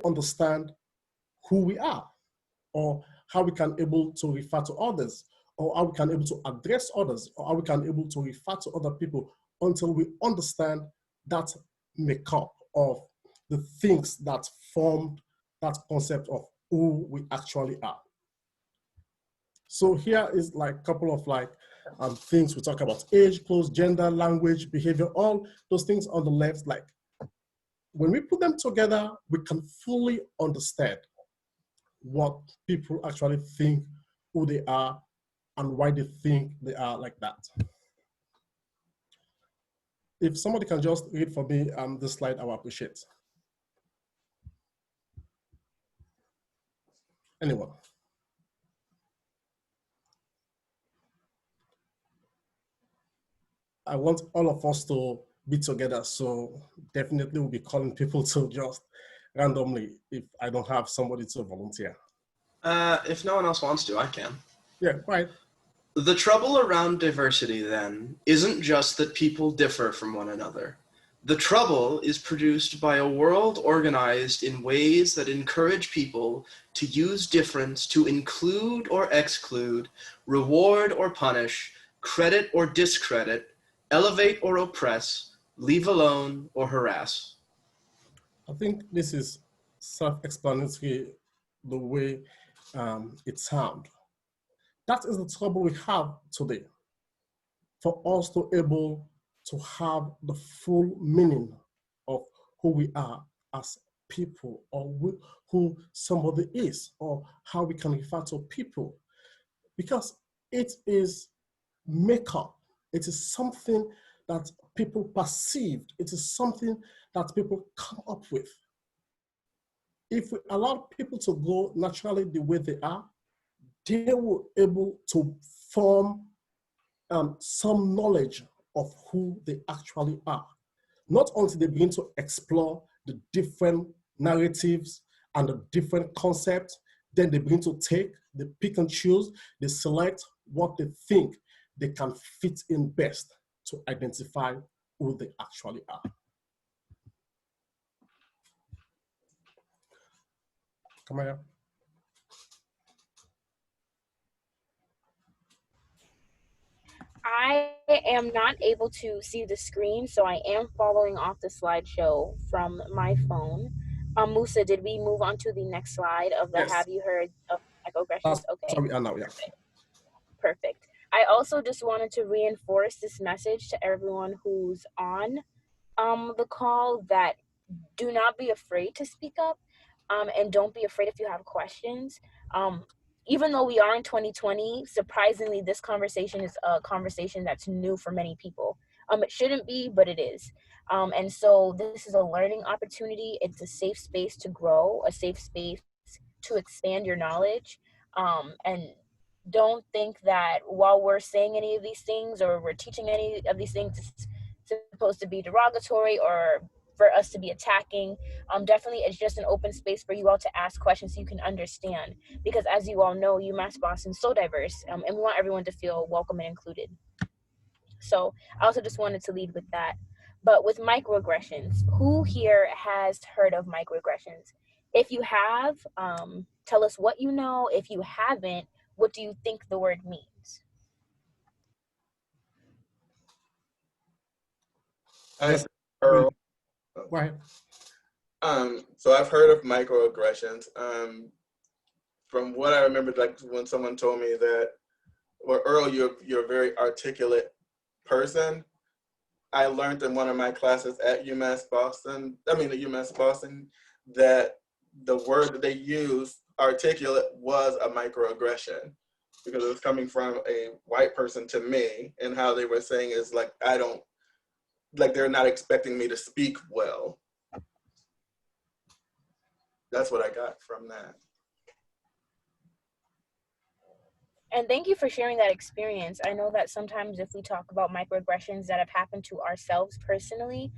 understand who we are, or how we can able to refer to others, or how we can able to address others, or how we can able to refer to other people until we understand that makeup of the things that formed that concept of who we actually are. So here is like a couple of things we talk about: age, clothes, gender, language, behavior, all those things on the left. Like when we put them together, we can fully understand what people actually think, who they are, and why they think they are like that. If somebody can just read for me this slide, I will appreciate. Anyone? I want all of us to be together, so definitely we'll be calling people to just randomly if I don't have somebody to volunteer. If no one else wants to, I can. Yeah, right. The trouble around diversity, then, isn't just that people differ from one another. The trouble is produced by a world organized in ways that encourage people to use difference to include or exclude, reward or punish, credit or discredit, elevate or oppress, leave alone or harass. I think this is self-explanatory the way it sounds. That is the trouble we have today. For us to able to have the full meaning of who we are as people, or who somebody is, or how we can refer to people, because it is makeup. It is something that people perceived. It is something that people come up with. If we allow people to go naturally the way they are, they will able to form some knowledge of who they actually are. Not until they begin to explore the different narratives and the different concepts, then they begin to take, they pick and choose, they select what they think they can fit in best to identify who they actually are. Come here. I am not able to see the screen, so I am following off the slideshow from my phone. Musa, did we move on to the next slide of the Yes. Have You Heard of Microaggressions? Okay. That's where we are now, yeah. Perfect. I also just wanted to reinforce this message to everyone who's on the call that do not be afraid to speak up, and don't be afraid if you have questions. Even though we are in 2020, surprisingly, this conversation is a conversation that's new for many people. It shouldn't be, but it is. And so this is a learning opportunity. It's a safe space to grow, a safe space to expand your knowledge. And don't think that while we're saying any of these things or we're teaching any of these things, it's supposed to be derogatory or for us to be attacking. Definitely it's just an open space for you all to ask questions so you can understand, because as you all know, UMass Boston is so diverse, and we want everyone to feel welcome and included. So I also just wanted to lead with that. But with microaggressions, who here has heard of microaggressions? If you have, tell us what you know. If you haven't, what do you think the word means? Yes. Earl. Right. So I've heard of microaggressions. From what I remember, like when someone told me that, well, Earl, you're a very articulate person. I learned in one of my classes at UMass Boston, that the word that they used, articulate, was a microaggression, because it was coming from a white person to me, and how they were saying is like, they're not expecting me to speak well. That's what I got from that. And thank you for sharing that experience. I know that sometimes if we talk about microaggressions that have happened to ourselves personally,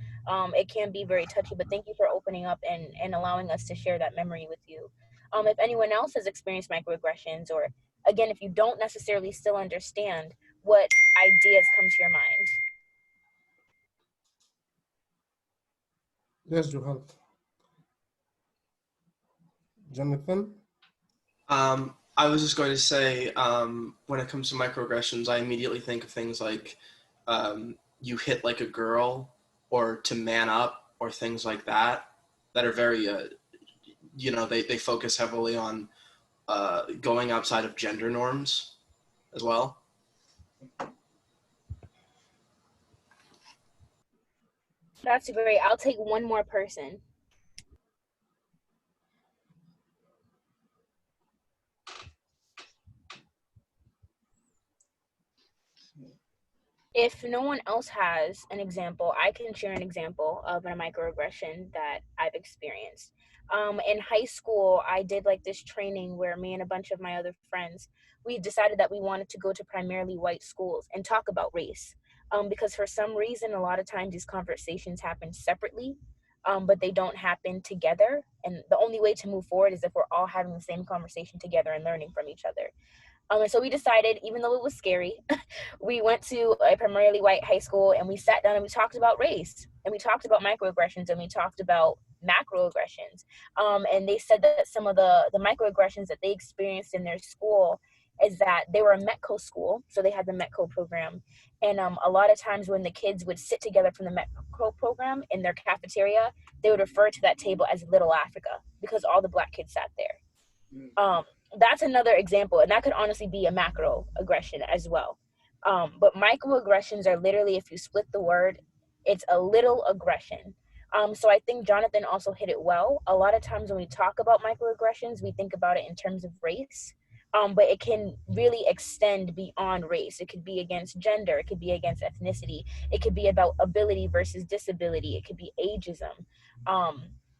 it can be very touchy, but thank you for opening up and allowing us to share that memory with you. If anyone else has experienced microaggressions, or again, if you don't necessarily still understand, what ideas come to your mind? Yes, Johan. Jonathan? I was just going to say, when it comes to microaggressions, I immediately think of things like you hit like a girl, or to man up, or things like that are very, they focus heavily on going outside of gender norms as well. That's great. I'll take one more person. If no one else has an example, I can share an example of a microaggression that I've experienced. In high school, I did like this training where me and a bunch of my other friends, we decided that we wanted to go to primarily white schools and talk about race. Because for some reason, a lot of times these conversations happen separately, but they don't happen together. And the only way to move forward is if we're all having the same conversation together and learning from each other. And so we decided, even though it was scary, we went to a primarily white high school and we sat down and we talked about race and we talked about microaggressions and we talked about macroaggressions. And they said that some of the microaggressions that they experienced in their school is that they were a METCO school, so they had the METCO program. And a lot of times when the kids would sit together from the METCO program in their cafeteria, they would refer to that table as Little Africa because all the Black kids sat there. That's another example, and that could honestly be a macro aggression as well. But microaggressions are literally, if you split the word, it's a little aggression. So I think Jonathan also hit it well. A lot of times when we talk about microaggressions, we think about it in terms of race, but it can really extend beyond race. It could be against gender, it could be against ethnicity, it could be about ability versus disability, it could be ageism.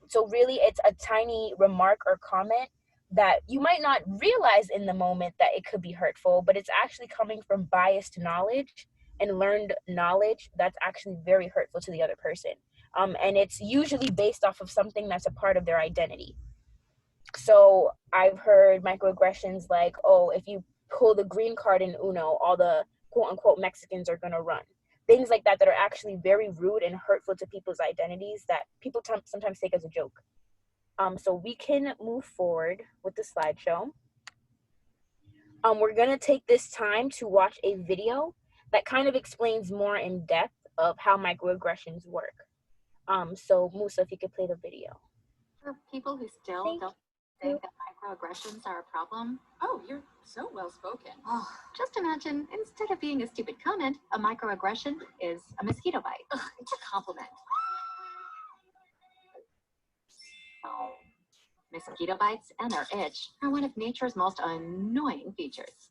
So really, it's a tiny remark or comment that you might not realize in the moment that it could be hurtful, but it's actually coming from biased knowledge and learned knowledge that's actually very hurtful to the other person. And it's usually based off of something that's a part of their identity. So I've heard microaggressions like, oh, if you pull the green card in Uno, all the quote unquote Mexicans are gonna run. Things like that that are actually very rude and hurtful to people's identities that people sometimes take as a joke. So we can move forward with the slideshow. We're gonna take this time to watch a video that kind of explains more in depth of how microaggressions work. So Musa, if you could play the video. For people who still don't think that microaggressions are a problem. Oh, you're so well spoken. Oh, just imagine, instead of being a stupid comment, a microaggression is a mosquito bite. Ugh, it's a compliment. Mosquito bites and their itch are one of nature's most annoying features.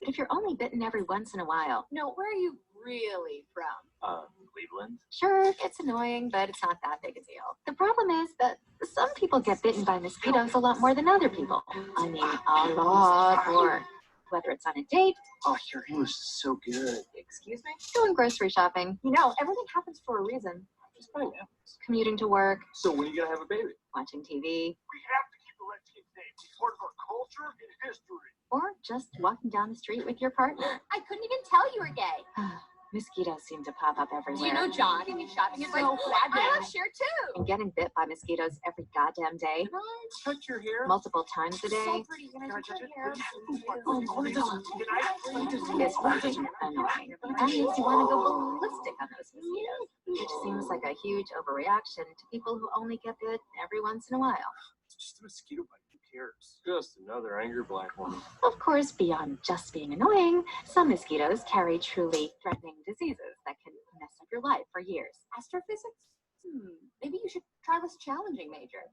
But if you're only bitten every once in a while, No, where are you really from? Cleveland. sure, it's annoying, but it's not that big a deal. The problem is that some people get bitten by mosquitoes a lot more than other people. I mean, a lot more. Whether it's on a date, Oh, your English is so good. Excuse me? going grocery shopping, You know, everything happens for a reason. Just buying apples. commuting to work, So when are you gonna have a baby? watching TV, We have to keep the Redskins name. It's part of our culture and history. or just walking down the street with your partner. I couldn't even tell you were gay. Mosquitoes seem to pop up Do everywhere. you know John? He be shopping at So I love Cher too. And getting bit by mosquitoes every goddamn day, Can I touch your hair? multiple times a day, So pretty. Can I touch your hair? Oh, please. Can I please? is fucking annoying. That makes you want to go ballistic on those mosquitoes, which seems like a huge overreaction to people who only get bit every once in a while. It's just a mosquito bite. Who cares? Just another angry black woman. Of course, beyond just being annoying, some mosquitoes carry truly threatening diseases that can mess up your life for years. Astrophysics? Maybe you should try this challenging major.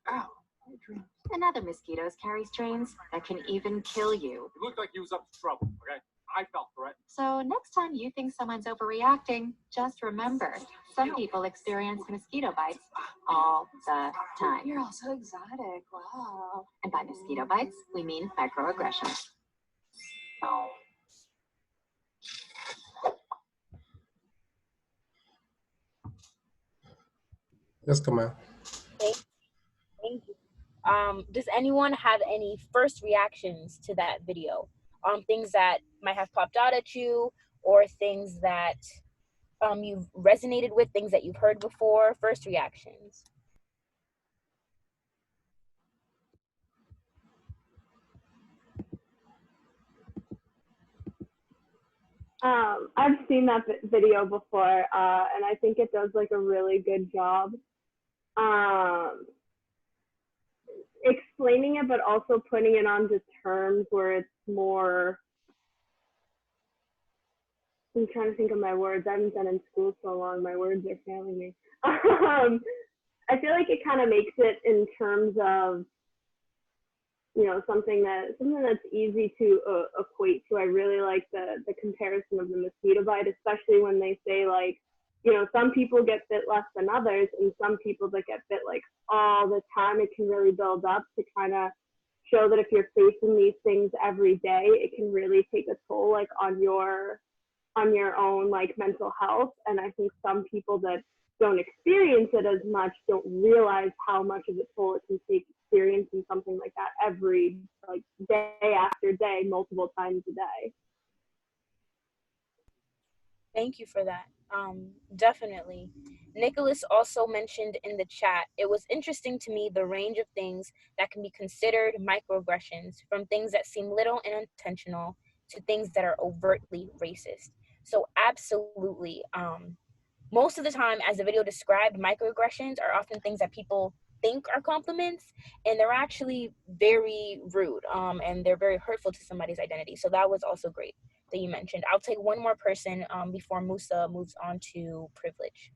Ow. My dream. And other mosquitoes carry strains that can even kill you. It looked like he was up to trouble, okay? I felt threatened. So next time you think someone's overreacting, just remember, some people experience mosquito bites all the time. You're all so exotic. Wow. And by mosquito bites, we mean microaggressions. Yes, Kamal. Thank you. Does anyone have any first reactions to that video? Things that might have popped out at you, or things that you've resonated with, things that you've heard before? First reactions. I've seen that video before, and I think it does like a really good job explaining it, but also putting it onto terms where it's more. I'm trying to think of my words. I haven't been in school so long. My words are failing me. I feel like it kind of makes it in terms of, you know, something that's easy to equate to. I really like the comparison of the mosquito bite, especially when they say like, you know, some people get bit less than others, and some people that get bit like all the time, it can really build up to kind of show that if you're facing these things every day, it can really take a toll like on your own like mental health. And I think some people that don't experience it as much don't realize how much of a toll it can take experiencing something like that every like day after day, multiple times a day. Thank you for that. Definitely. Nicholas also mentioned in the chat, it was interesting to me the range of things that can be considered microaggressions, from things that seem little and intentional to things that are overtly racist. So absolutely. Most of the time, as the video described, microaggressions are often things that people think are compliments, and they're actually very rude, and they're very hurtful to somebody's identity. So that was also great that you mentioned. I'll take one more person before Musa moves on to privilege.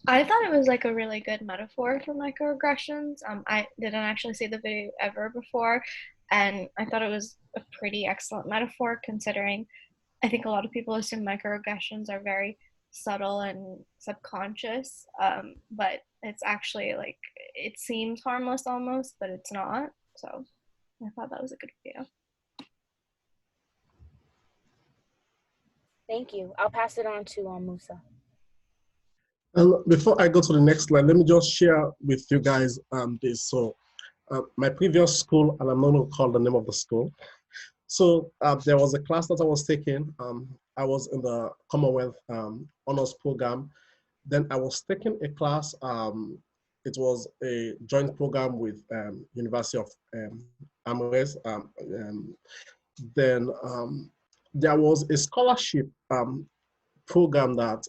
I thought it was like a really good metaphor for microaggressions. I didn't actually see the video ever before, and I thought it was a pretty excellent metaphor considering I think a lot of people assume microaggressions are very subtle and subconscious, but it's actually like, it seems harmless almost, but it's not. So I thought that was a good video. Thank you. I'll pass it on to Musa. And before I go to the next slide, let me just share with you guys this. So my previous school, and I'm not going to call the name of the school. So there was a class that I was taking. I was in the Commonwealth honors program. Then I was taking a class. It was a joint program with University of Amherst. Then there was a scholarship program that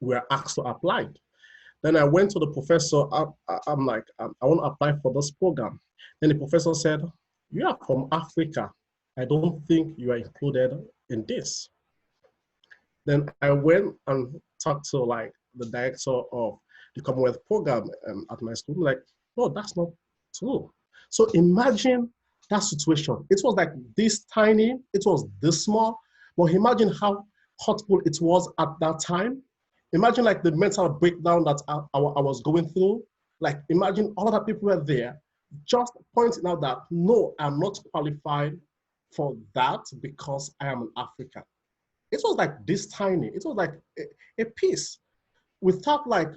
we were asked to apply. Then I went to the professor. I'm like, I want to apply for this program. Then the professor said, "You are from Africa. I don't think you are included in this." Then I went and talked to like the director of the Commonwealth program at my school. Like, no, that's not true. So imagine that situation. It was like this tiny, it was this small, but imagine how hurtful it was at that time. Imagine like the mental breakdown that I was going through. Like imagine all the people were there just pointing out that no, I'm not qualified for that because I am an African. It was like this tiny. It was like a piece without like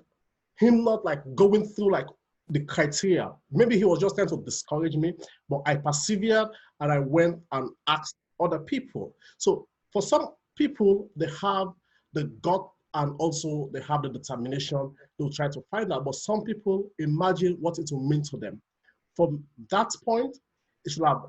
him not like going through like the criteria. Maybe he was just trying to discourage me, but I persevered and I went and asked other people. So for some people, they have the gut and also they have the determination to try to find out. But some people imagine what it will mean to them. From that point, it should have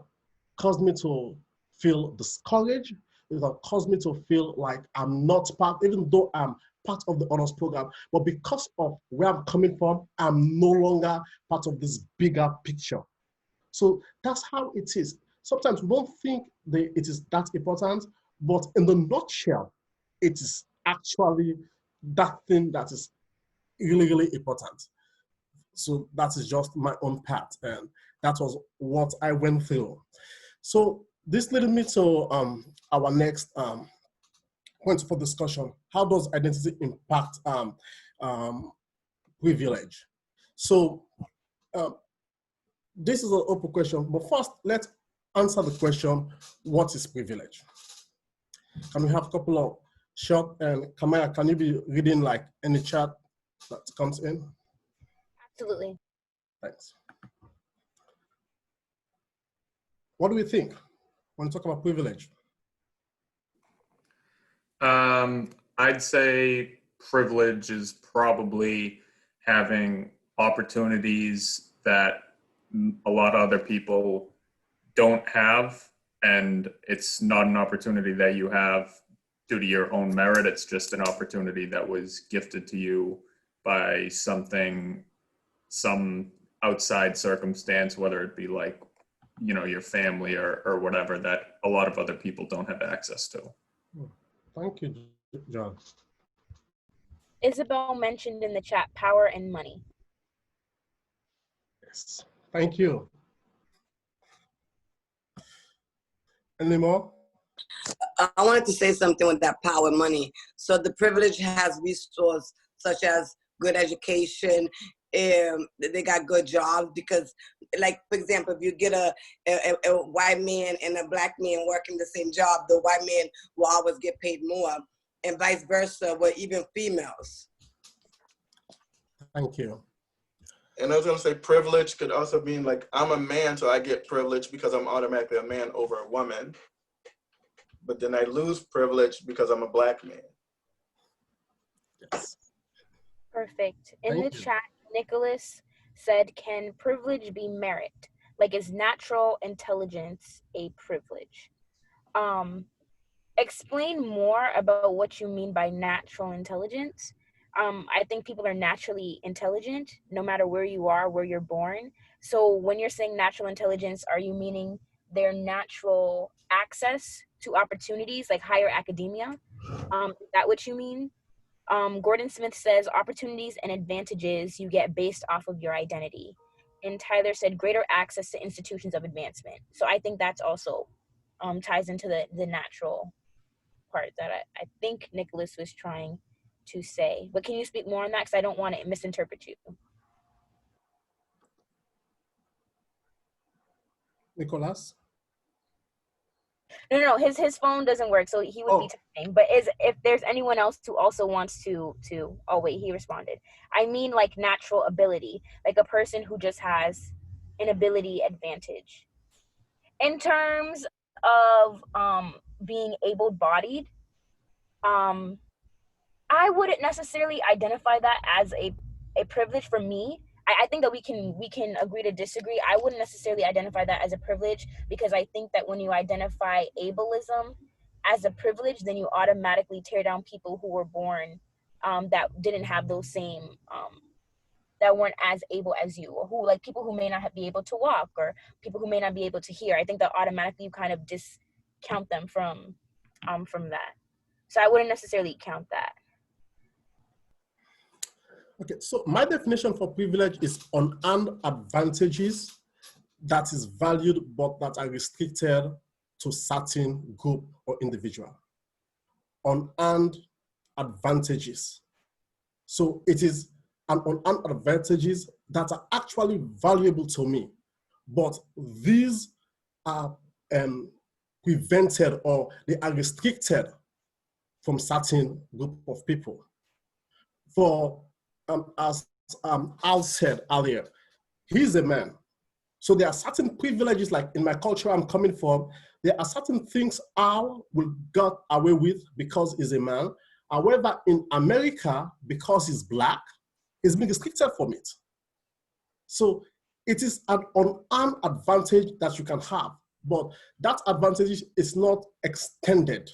caused me to feel discouraged. It would have caused me to feel like I'm not part, even though I'm part of the honors program, but because of where I'm coming from, I'm no longer part of this bigger picture. So that's how it is. Sometimes we don't think it is that important, but in the nutshell, it is actually that thing that is really, really important. So that is just my own part, and that was what I went through. So this led me to our next point for discussion. How does identity impact privilege? So this is an open question, but first let's answer the question, what is privilege? Can we have a couple of short, and Kamaya, can you be reading like any chat that comes in? Absolutely. Thanks. What do we think when we talk about privilege? I'd say privilege is probably having opportunities that a lot of other people don't have, and it's not an opportunity that you have due to your own merit. It's just an opportunity that was gifted to you by some outside circumstance, whether it be like, you know, your family or whatever, that a lot of other people don't have access to. Thank you, John. Isabel mentioned in the chat power and money. Yes, thank you. Any more? I wanted to say something with that power and money. So the privilege has resources such as good education, they got good jobs because, like, for example, if you get a white man and a black man working the same job, the white man will always get paid more, and vice versa with even females. Thank you. And I was gonna say privilege could also mean like, I'm a man, so I get privilege because I'm automatically a man over a woman. But then I lose privilege because I'm a black man. Yes. Perfect. In Thank the you. chat, Nicholas said, can privilege be merit? Like, is natural intelligence a privilege? Explain more about what you mean by natural intelligence. I think people are naturally intelligent, no matter where you are, where you're born. So when you're saying natural intelligence, are you meaning their natural access to opportunities like higher academia? Is that what you mean? Gordon Smith says opportunities and advantages you get based off of your identity. And Tyler said greater access to institutions of advancement. So I think that's also ties into the natural part that I think Nicholas was trying to say. But can you speak more on that? Because I don't want to misinterpret you. Nicholas? No, his phone doesn't work, so he would be typing. But if there's anyone else who also wants to oh wait, he responded. I mean like natural ability, like a person who just has an ability advantage. In terms of being able-bodied, I wouldn't necessarily identify that as a privilege for me. I think that we can agree to disagree. I wouldn't necessarily identify that as a privilege because I think that when you identify ableism as a privilege, then you automatically tear down people who were born that didn't have those same that weren't as able as you, or who, like, people who may not be able to walk, or people who may not be able to hear. I think that automatically you kind of discount them from that. So I wouldn't necessarily count that. Okay, so my definition for privilege is unearned advantages that is valued but that are restricted to certain group or individual. Unearned advantages. So it is an unearned advantages that are actually valuable to me, but these are prevented or they are restricted from certain group of people. For as Al said earlier, he's a man. So there are certain privileges, like in my culture I'm coming from, there are certain things Al will get away with because he's a man. However, in America, because he's black, he's being restricted from it. So it is an unearned advantage that you can have, but that advantage is not extended.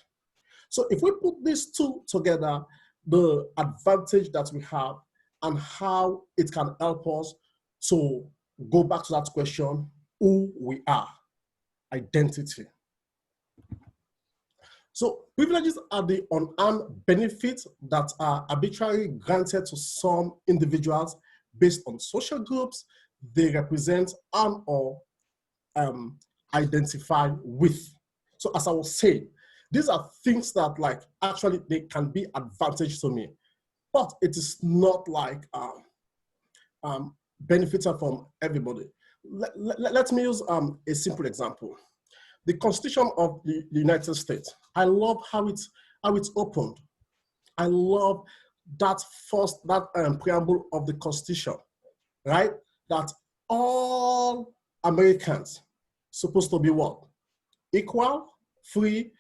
So if we put these two together, the advantage that we have and how it can help us to go back to that question, who we are, identity. So privileges are the unearned benefits that are arbitrarily granted to some individuals based on social groups they represent and or identify with. So as I was saying, these are things that like actually they can be advantage to me, but it is not like benefited from everybody. Let me use a simple example. The Constitution of the United States. I love how it's opened. I love that preamble of the Constitution, right? That all Americans supposed to be what? Equal, free,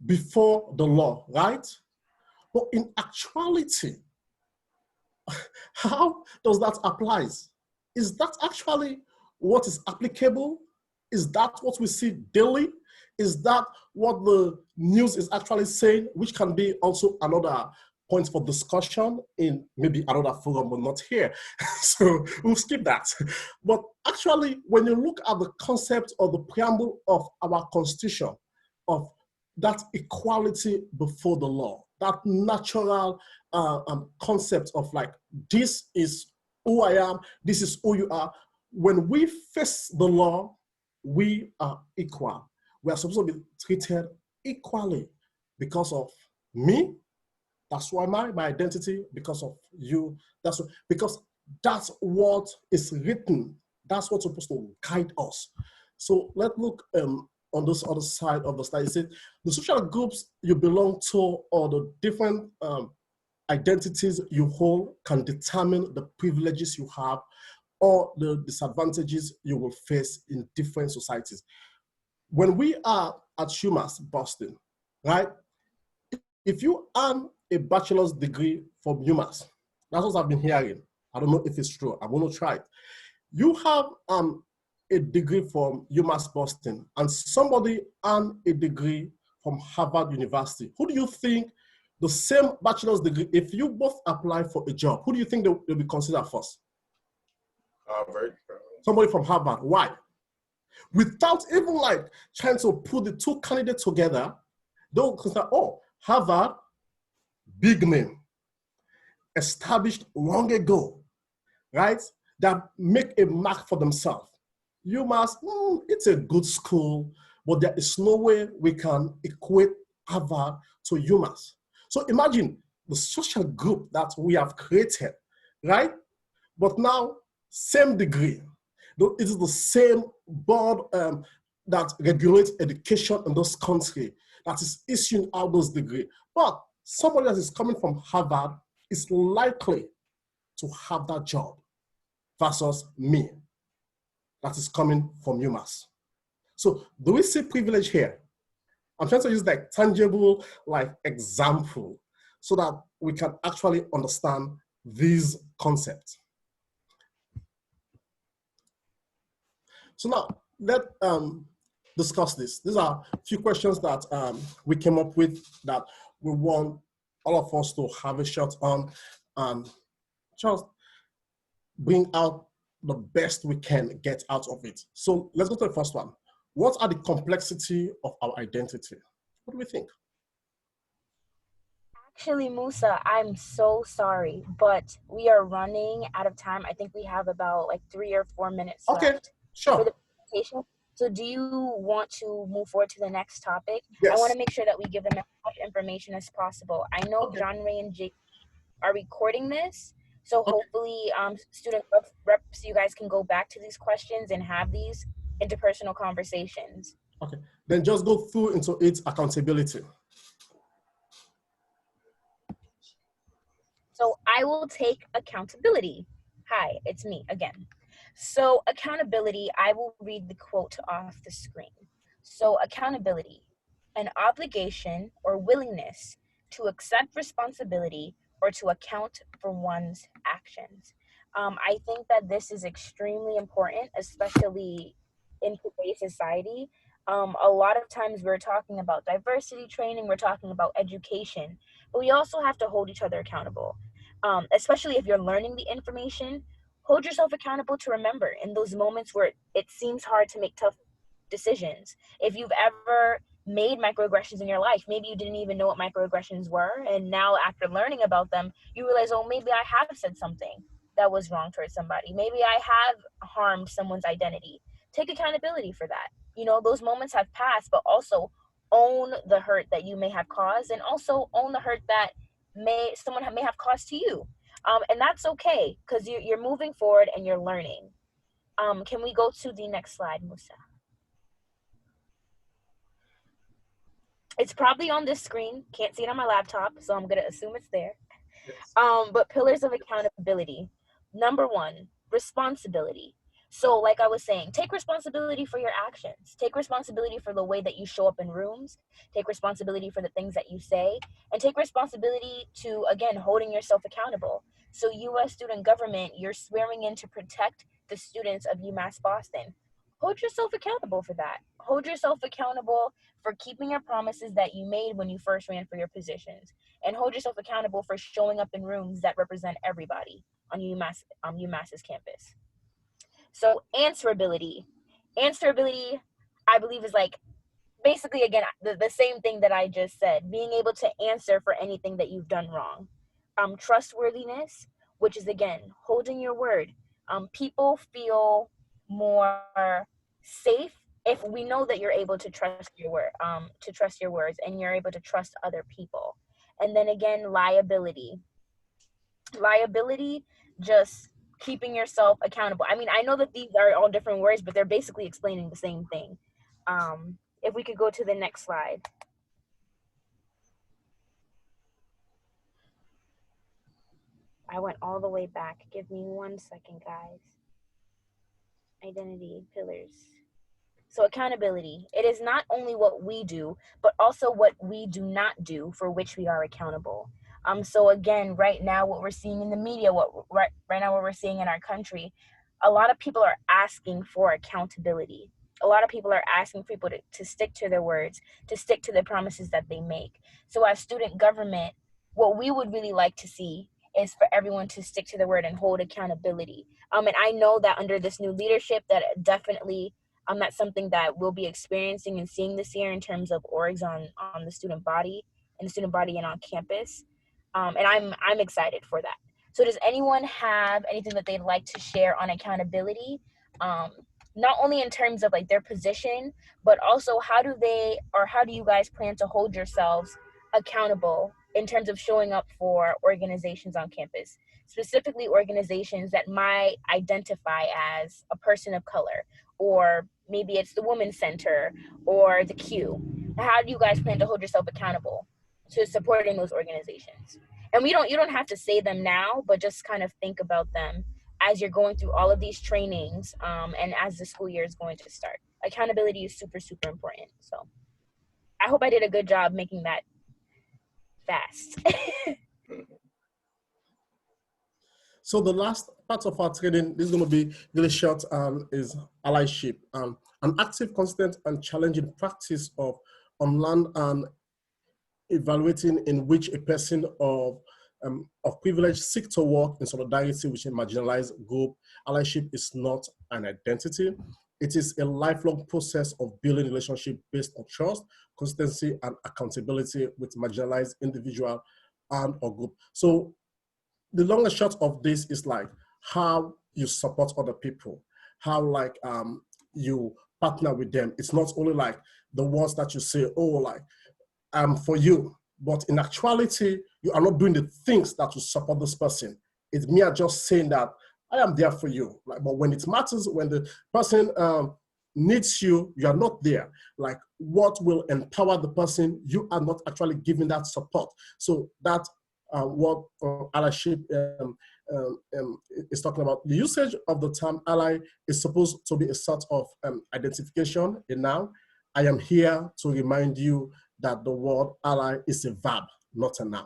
before the law, right? But in actuality, how does that apply? Is that actually what is applicable? Is that what we see daily? Is that what the news is actually saying, which can be also another point for discussion in maybe another forum, but not here. So we'll skip that. But actually, when you look at the concept or the preamble of our Constitution, of that equality before the law, that natural concept of like, this is who I am, this is who you are. When we face the law, we are equal. We are supposed to be treated equally because of me. That's why my identity, because of you. Because that's what is written. That's what's supposed to guide us. So let's look on this other side of the slide. It says the social groups you belong to or the different identities you hold can determine the privileges you have or the disadvantages you will face in different societies. When we are at UMass Boston, right? If you earn a bachelor's degree from UMass, that's what I've been hearing. I don't know if it's true. I'm going to try it. You have a degree from UMass Boston and somebody earned a degree from Harvard University. Who do you think the same bachelor's degree, if you both apply for a job, who do you think they'll be considered first? Harvard. Somebody from Harvard. Why? Without even like trying to put the two candidates together, they'll consider, oh, Harvard, big name, established long ago, right? That make a mark for themselves. UMass, it's a good school, but there is no way we can equate Harvard to UMass. So imagine the social group that we have created, right? But now, same degree. It is the same board that regulates education in this country that is issuing out those degrees. But somebody that is coming from Harvard is likely to have that job versus me that is coming from UMass. So do we see privilege here? I'm trying to use like tangible like example so that we can actually understand these concepts. So now let's discuss this. These are a few questions that we came up with that we want all of us to have a shot on and just bring out the best we can get out of it. So let's go to the first one. What are the complexity of our identity? What do we think? Actually, Musa, I'm so sorry, but we are running out of time. I think we have about like 3 or 4 minutes left for the presentation. So do you want to move forward to the next topic? Yes. I want to make sure that we give them as much information as possible. I know John Ray and Jake are recording this, so hopefully student reps, you guys can go back to these questions and have these interpersonal conversations. Okay, then just go through into its accountability. So I will take accountability. Hi, it's me again. So accountability, I will read the quote off the screen. So accountability, an obligation or willingness to accept responsibility or to account for one's actions. I think that this is extremely important, especially in today's society. A lot of times we're talking about diversity training, we're talking about education, but we also have to hold each other accountable. Especially if you're learning the information, hold yourself accountable to remember in those moments where it seems hard to make tough decisions. If you've ever made microaggressions in your life, maybe you didn't even know what microaggressions were, and now after learning about them, you realize, oh, maybe I have said something that was wrong towards somebody. Maybe I have harmed someone's identity. Take accountability for that. You know, those moments have passed, but also own the hurt that you may have caused, and also own the hurt that someone may have caused to you, and that's okay because you're moving forward and you're learning. Can we go to the next slide, Musa? It's probably on this screen. Can't see it on my laptop, so I'm gonna assume it's there. But pillars of accountability. Number 1, responsibility. So like I was saying, take responsibility for your actions. Take responsibility for the way that you show up in rooms. Take responsibility for the things that you say. And take responsibility to, again, holding yourself accountable. So U.S. student government, you're swearing in to protect the students of UMass Boston. Hold yourself accountable for that. hold yourself accountable for keeping your promises that you made when you first ran for your positions, and hold yourself accountable for showing up in rooms that represent everybody on UMass's campus. So answerability, I believe, is like basically, again, the same thing that I just said, being able to answer for anything that you've done wrong. Trustworthiness, which is, again, holding your word. People feel more safe if we know that you're able to trust your word, to trust your words, and you're able to trust other people. And then again, liability, just keeping yourself accountable. I mean, I know that these are all different words, but they're basically explaining the same thing. If we could go to the next slide. I went all the way back. Give me 1 second, guys. Identity pillars. So accountability. It is not only what we do, but also what we do not do for which we are accountable. So again, right now, what we're seeing in the media, right now what we're seeing in our country, a lot of people are asking for accountability. A lot of people are asking people to stick to their words, to stick to the promises that they make. So as student government, what we would really like to see is for everyone to stick to their word and hold accountability. And I know that under this new leadership, that definitely that's something that we'll be experiencing and seeing this year in terms of orgs on the student body and on campus. And I'm excited for that. So does anyone have anything that they'd like to share on accountability? Not only in terms of like their position, but also how do you guys plan to hold yourselves accountable in terms of showing up for organizations on campus, specifically organizations that might identify as a person of color, or maybe it's the Women's Center or the Q. How do you guys plan to hold yourself accountable to supporting those organizations? And you don't have to say them now, but just kind of think about them as you're going through all of these trainings, and as the school year is going to start. Accountability is super, super important. So I hope I did a good job making that fast. So the last part of our training, this is going to be really short, is allyship, an active, constant, and challenging practice of unlearn and evaluating in which a person of privilege seek to work in solidarity with a marginalized group. Allyship is not an identity. It is a lifelong process of building relationship based on trust, consistency, and accountability with marginalized individual and or group. So the long and short of this is like how you support other people, how like you partner with them. It's not only like the words that you say, oh, like for you, but in actuality, you are not doing the things that will support this person. It's mere just saying that I am there for you. Like, but when it matters, when the person needs you, you are not there. Like, what will empower the person? You are not actually giving that support. So that what allyship is talking about. The usage of the term ally is supposed to be a sort of identification, a noun. I am here to remind you that the word ally is a verb, not a noun.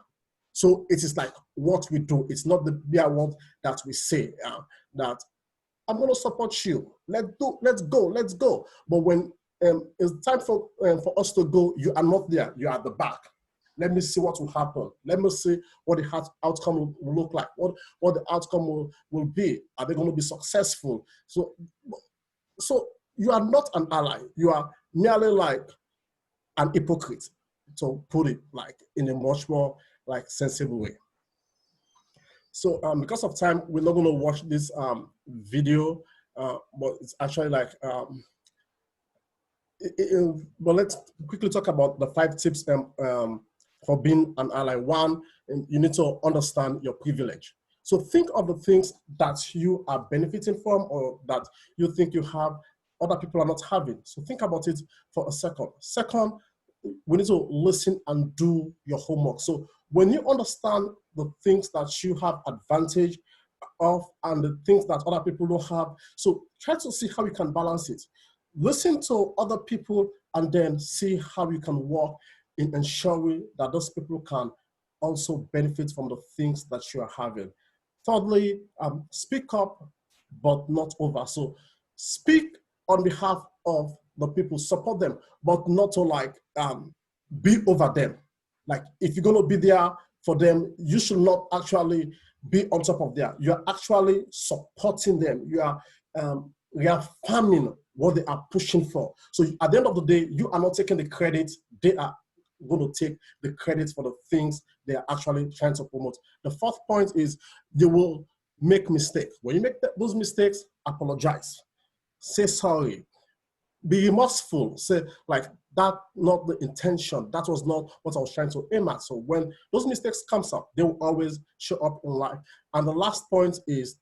So it is like what we do. It's not the mere word that we say that I'm going to support you. Let's go. But when it's time for us to go, you are not there. You are at the back. Let me see what will happen. Let me see what the outcome will look like. What the outcome will be. Are they going to be successful? So you are not an ally. You are merely like an hypocrite, to put it like in a much more like sensible way. So because of time, we're not going to watch this video, but it's actually like, but let's quickly talk about the 5 tips for being an ally. 1, you need to understand your privilege. So think of the things that you are benefiting from or that you think you have, other people are not having. So think about it for a second. Second, we need to listen and do your homework. So when you understand the things that you have advantage of and the things that other people don't have, so try to see how you can balance it. Listen to other people and then see how you can work in ensuring that those people can also benefit from the things that you are having. Thirdly, speak up, but not over. So speak on behalf of the people, support them, but not to like be over them. Like if you're gonna be there for them, you should not actually be on top of that. You're actually supporting them. You are reaffirming what they are pushing for. So at the end of the day, you are not taking the credit. They are going to take the credit for the things they are actually trying to promote. The fourth point is they will make mistakes. When you make those mistakes, apologize. Say sorry. Be remorseful. Say like that, not the intention. That was not what I was trying to aim at. So when those mistakes comes up, they will always show up in life. And the last point is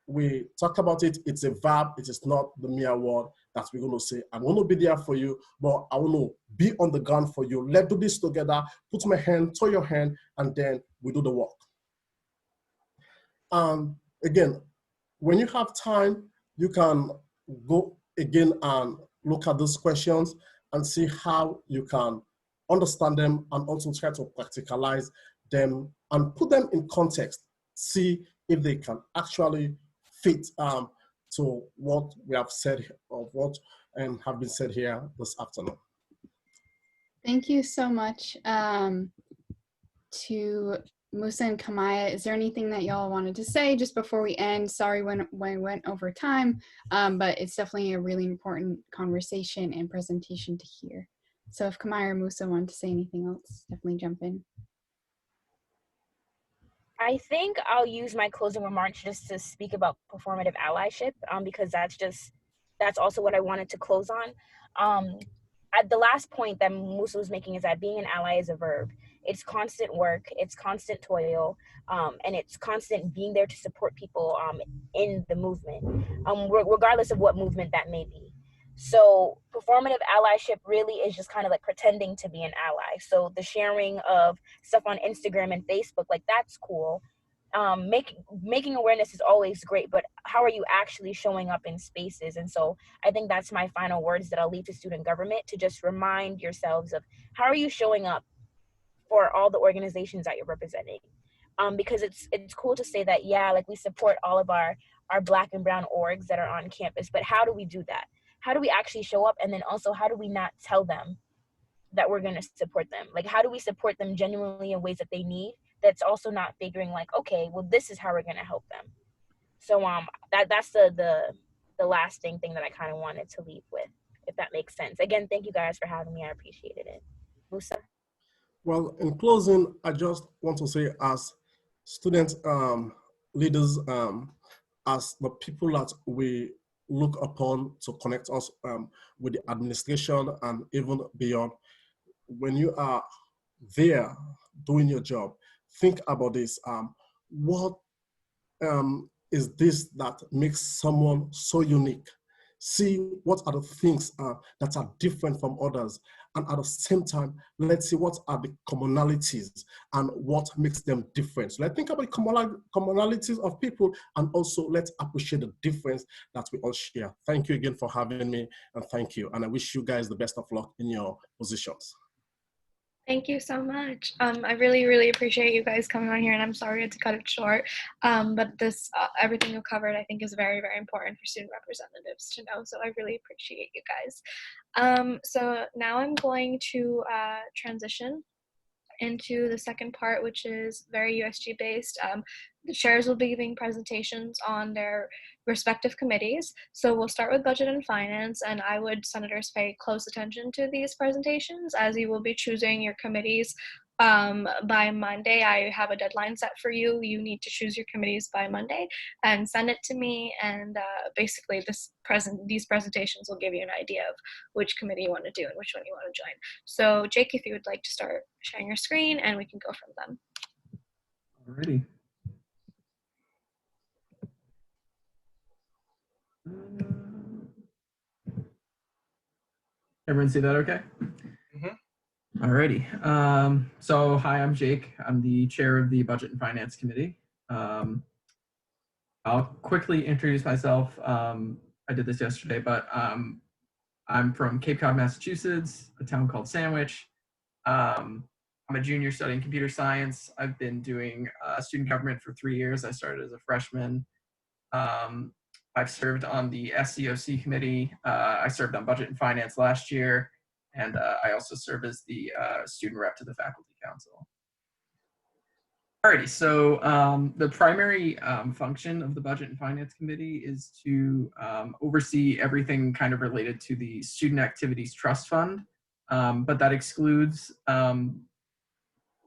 we talked about it. It's a verb. It is not the mere word that we're going to say. I'm going to be there for you, but I want to be on the ground for you. Let's do this together. Put my hand to your hand, and then we do the work. Again, when you have time, you can go again and look at those questions and see how you can understand them and also try to practicalize them and put them in context. See if they can actually fit to what we have said or what have been said here this afternoon. Thank you so much to Musa and Kamaya. Is there anything that y'all wanted to say just before we end? Sorry when we went over time, but it's definitely a really important conversation and presentation to hear. So if Kamaya or Musa want to say anything else, definitely jump in. I think I'll use my closing remarks just to speak about performative allyship, because that's also what I wanted to close on. At the last point that Musa was making is that being an ally is a verb. It's constant work, it's constant toil, and it's constant being there to support people in the movement, regardless of what movement that may be. So performative allyship really is just kind of like pretending to be an ally. So the sharing of stuff on Instagram and Facebook, like that's cool. Making awareness is always great, but how are you actually showing up in spaces? And so I think that's my final words that I'll leave to student government, to just remind yourselves of how are you showing up for all the organizations that you're representing. Because it's cool to say that, yeah, like we support all of our Black and brown orgs that are on campus, but how do we do that? How do we actually show up? And then also, how do we not tell them that we're going to support them? Like, how do we support them genuinely in ways that they need? That's also not figuring like, okay, well, this is how we're going to help them. So that's the lasting thing that I kind of wanted to leave with, if that makes sense. Again, thank you guys for having me. I appreciated it. Musa? Well, in closing, I just want to say, as student leaders, as the people that we look upon to connect us with the administration and even beyond, when you are there doing your job, think about this. What is this that makes someone so unique? See what are the things that are different from others. And at the same time, let's see what are the commonalities and what makes them different. So let's think about the commonalities of people, and also let's appreciate the difference that we all share. Thank you again for having me, and thank you. And I wish you guys the best of luck in your positions. Thank you so much. I really, really appreciate you guys coming on here, and I'm sorry to cut it short. But this, everything you covered, I think is very, very important for student representatives to know. So I really appreciate you guys. So now I'm going to transition into the second part, which is very USG based. The chairs will be giving presentations on their respective committees. So we'll start with budget and finance, and I would, senators, pay close attention to these presentations as you will be choosing your committees by Monday. I have a deadline set for you. You need to choose your committees by Monday and send it to me. And basically these presentations will give you an idea of which committee you want to do and which one you want to join. So Jake, if you would like to start sharing your screen, and we can go from them. Alrighty. Everyone see that okay? Mm-hmm. Alrighty. So hi, I'm Jake. I'm the chair of the Budget and Finance Committee. I'll quickly introduce myself. I did this yesterday, but I'm from Cape Cod, Massachusetts, a town called Sandwich. I'm a junior studying computer science. I've been doing student government for 3 years. I started as a freshman. I've served on the SCOC committee. I served on budget and finance last year, and I also serve as the student rep to the faculty council. Alrighty, so the primary function of the Budget and Finance Committee is to oversee everything kind of related to the Student Activities Trust Fund, but that excludes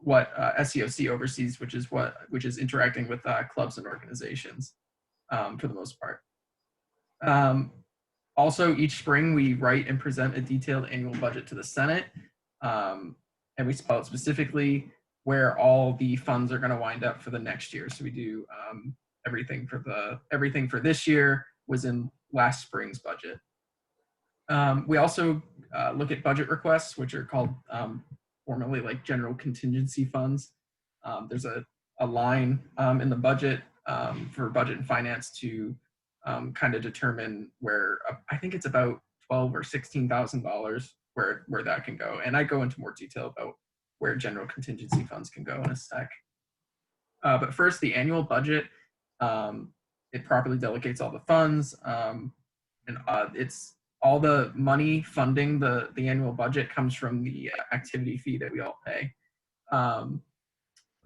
what SEOC oversees, which is interacting with clubs and organizations for the most part. Also, each spring we write and present a detailed annual budget to the Senate, and we spell out specifically where all the funds are going to wind up for the next year. So we do everything for this year was in last spring's budget. We also look at budget requests, which are called formerly like general contingency funds. There's a line in the budget for budget and finance to kind of determine where I think it's about $12,000 or $16,000 where that can go. And I go into more detail about where general contingency funds can go in a sec. But first, the annual budget, it properly delegates all the funds, and it's all the money funding the annual budget comes from the activity fee that we all pay. The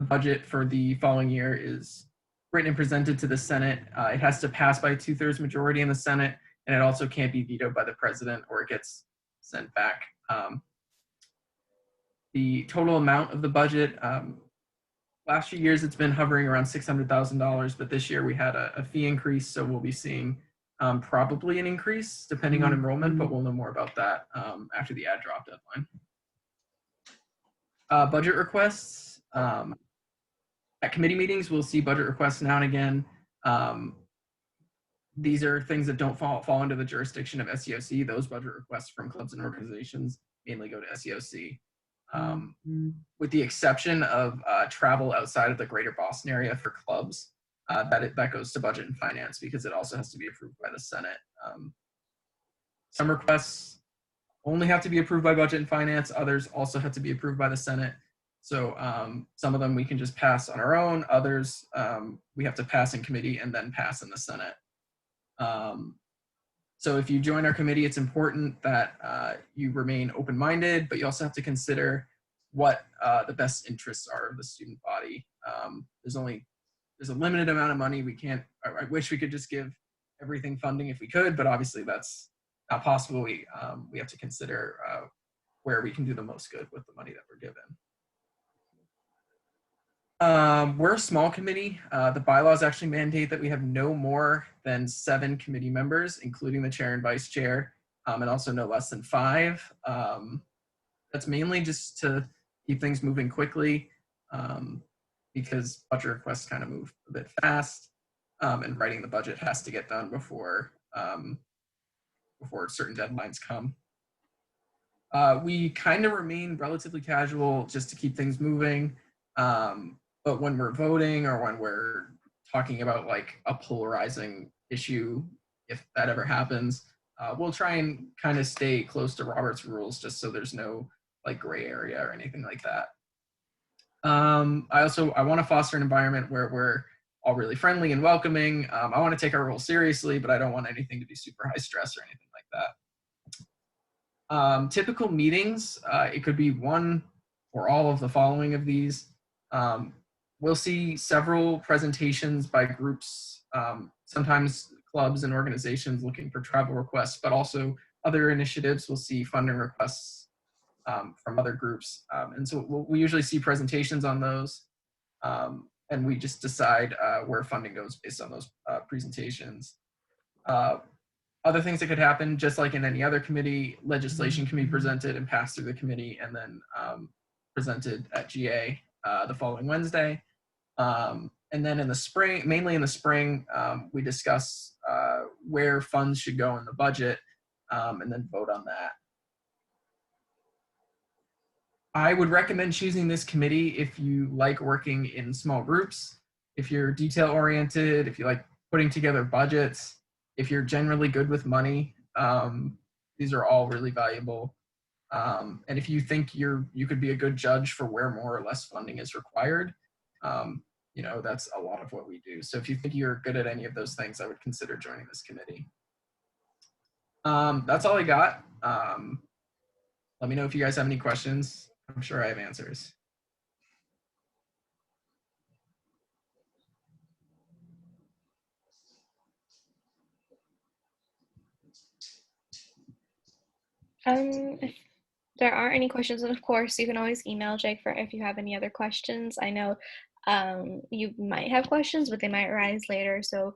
budget for the following year is written and presented to the Senate. It has to pass by a 2/3 majority in the Senate, and it also can't be vetoed by the president or it gets sent back. The total amount of the budget, last few years it's been hovering around $600,000, but this year we had a fee increase, so we'll be seeing probably an increase depending on enrollment, but we'll know more about that after the ad drop deadline. Budget requests. At committee meetings, we'll see budget requests now and again. These are things that don't fall under the jurisdiction of SEOC. Those budget requests from clubs and organizations mainly go to SEOC. With the exception of travel outside of the greater Boston area for clubs, that goes to budget and finance because it also has to be approved by the Senate. Some requests only have to be approved by budget and finance. Others also have to be approved by the Senate. So some of them we can just pass on our own. Others we have to pass in committee and then pass in the Senate. So if you join our committee, it's important that you remain open-minded, but you also have to consider what the best interests are of the student body. There's a limited amount of money. I wish we could just give everything funding if we could, but obviously that's not possible. We have to consider where we can do the most good with the money that we're given. We're a small committee. The bylaws actually mandate that we have no more than 7 committee members, including the chair and vice chair, and also no less than 5. That's mainly just to keep things moving quickly because budget requests kind of move a bit fast, and writing the budget has to get done before certain deadlines come. We kind of remain relatively casual just to keep things moving. But when we're voting or when we're talking about like a polarizing issue, if that ever happens, we'll try and kind of stay close to Robert's rules just so there's no like gray area or anything like that. I want to foster an environment where we're all really friendly and welcoming. I want to take our role seriously, but I don't want anything to be super high stress or anything like that. Typical meetings, it could be one or all of the following of these. We'll see several presentations by groups, sometimes clubs and organizations looking for travel requests, but also other initiatives. We'll see funding requests from other groups. And so we usually see presentations on those, and we just decide where funding goes based on those presentations. Other things that could happen, just like in any other committee, legislation can be presented and passed through the committee and then presented at GA the following Wednesday. And then in the spring, mainly in the spring, we discuss where funds should go in the budget and then vote on that. I would recommend choosing this committee if you like working in small groups, if you're detail oriented, if you like putting together budgets, if you're generally good with money. These are all really valuable. And if you think you could be a good judge for where more or less funding is required, you know, that's a lot of what we do. So if you think you're good at any of those things, I would consider joining this committee. That's all I got. Let me know if you guys have any questions. I'm sure I have answers. If there aren't any questions, and of course you can always email Jake for if you have any other questions. I know you might have questions, but they might arise later. So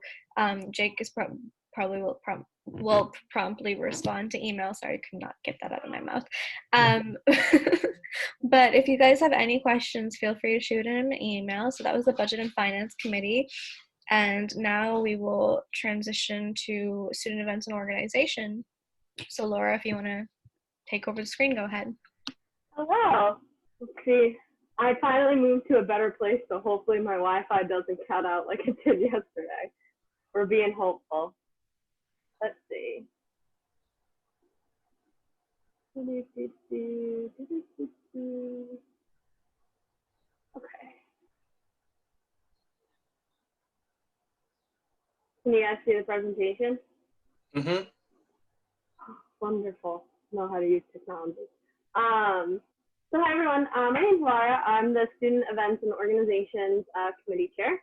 Jake is probably will promptly respond to email. Sorry, I could not get that out of my mouth. But if you guys have any questions, feel free to shoot in an email. So that was the Budget and Finance Committee. And now we will transition to student events and organization. So Laura, if you want to take over the screen, go ahead. Hello. Let's see. I finally moved to a better place, so hopefully my Wi-Fi doesn't cut out like it did yesterday. We're being hopeful. Let's see. Okay. Can you guys see the presentation? Mm-hmm. Wonderful. Know how to use technology. So hi everyone. My name is Laura. I'm the Student Events and Organizations Committee Chair.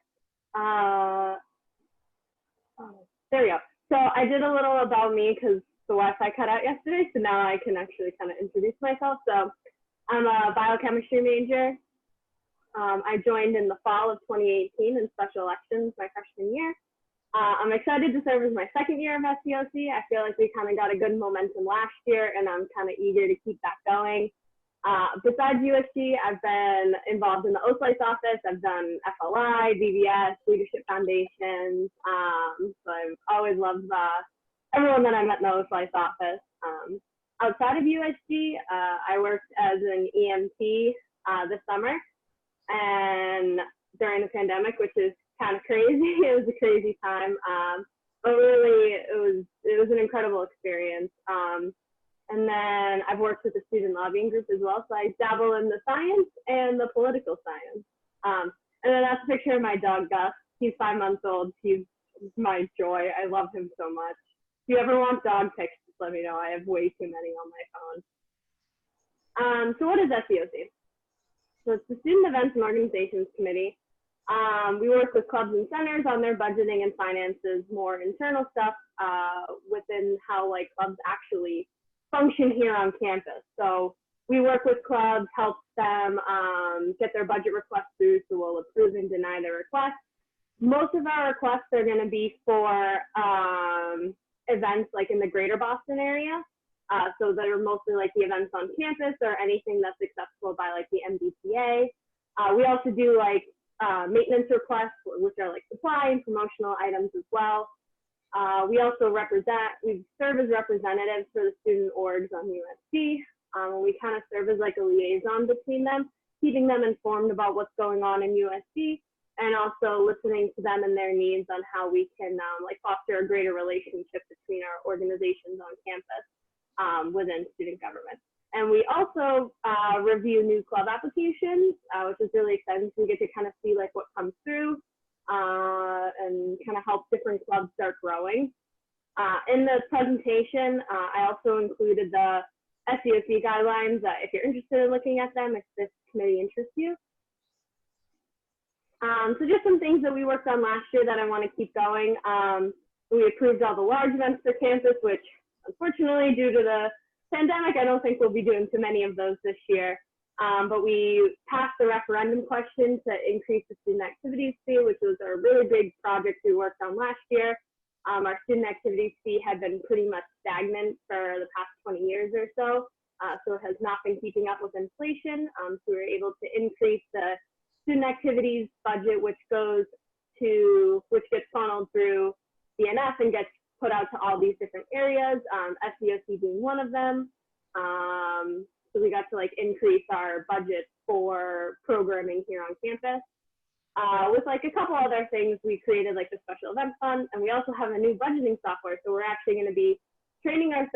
There we go. So I did a little about me because the Wi-Fi cut out yesterday, so now I can actually kind of introduce myself. So I'm a biochemistry major. I joined in the fall of 2018 in special elections my freshman year. I'm excited to serve as my second year of SCOC. I feel like we kind of got a good momentum last year, and I'm kind of eager to keep that going. Besides USG, I've been involved in the OSLICE office. I've done FLI, BBS, Leadership Foundations. So I've always loved everyone that I met in the OSLICE office. Outside of USG, I worked as an EMT this summer and during the pandemic, which is kind of crazy. It was a crazy time, but really it was an incredible experience. And then I've worked with the student lobbying group as well, so I dabble in the science and the political science. And then that's a picture of my dog Gus. He's 5 months old. He's my joy. I love him so much. If you ever want dog pics, just let me know. I have way too many on my phone. So what is SEOC? So it's the Student Events and Organizations Committee. We work with clubs and centers on their budgeting and finances, more internal stuff within how like clubs actually function here on campus. So we work with clubs, help them get their budget requests through, so we'll approve and deny their requests. Most of our requests are going to be for events like in the greater Boston area. So they're mostly like the events on campus or anything that's accessible by like the MBTA. We also do like maintenance requests, which are like supply and promotional items as well. We also we serve as representatives for the student orgs on USC. We kind of serve as like a liaison between them, keeping them informed about what's going on in USC, and also listening to them and their needs on how we can like foster a greater relationship between our organizations on campus within student government. And we also review new club applications, which is really exciting. So we get to kind of see like what comes through and kind of help different clubs start growing. In the presentation, I also included the SEOC guidelines if you're interested in looking at them, if this committee interests you. So just some things that we worked on last year that I want to keep going. We approved all the large events for campus, which unfortunately due to the pandemic, I don't think we'll be doing too many of those this year. But we passed the referendum question to increase the student activities fee, which was a really big project we worked on last year. Our student activities fee had been pretty much stagnant for the past 20 years or so. So it has not been keeping up with inflation. So we were able to increase the student activities budget, which gets funneled through BNF and gets put out to all these different areas, SEOC being one of them. So we got to like increase our budget for programming here on campus. With like a couple other things, we created like the special event fund, and we also have a new budgeting software. So we're actually going to be training the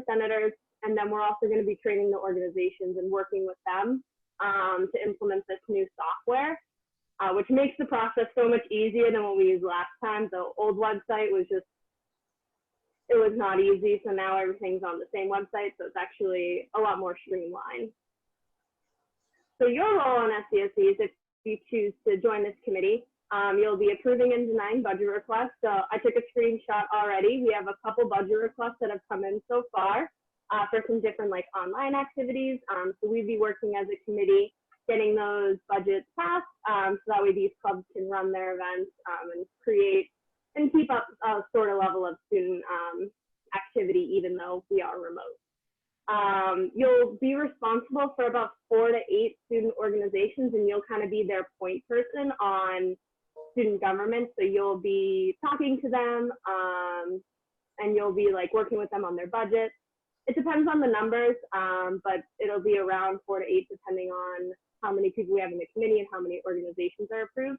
senators, and then we're also going to be training the organizations and working with them to implement this new software. which makes the process so much easier than what we used last time. The old website was just, it was not easy. So now everything's on the same website. So it's actually a lot more streamlined. So your role on SCSC is if you choose to join this committee, you'll be approving and denying budget requests. So I took a screenshot already. We have a couple budget requests that have come in so far for some different like online activities. So we'd be working as a committee, getting those budgets passed, so that way these clubs can run their events and create and keep up a sort of level of student activity, even though we are remote. You'll be responsible for about 4 to 8 student organizations, and you'll kind of be their point person on student government. So you'll be talking to them, and you'll be like working with them on their budget. It depends on the numbers, but it'll be around 4 to 8 depending on how many people we have in the committee and how many organizations are approved.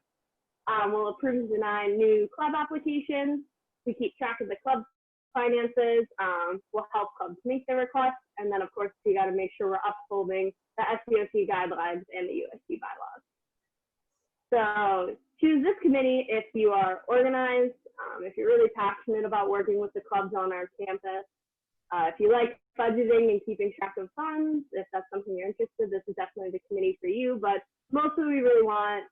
We'll approve and deny new club applications. We keep track of the club finances. We'll help clubs make their requests. And then of course, we got to make sure we're upholding the SBOC guidelines and the USD bylaws. So choose this committee if you are organized, if you're really passionate about working with the clubs on our campus, if you like budgeting and keeping track of funds, if that's something you're interested, this is definitely the committee for you. But mostly we really want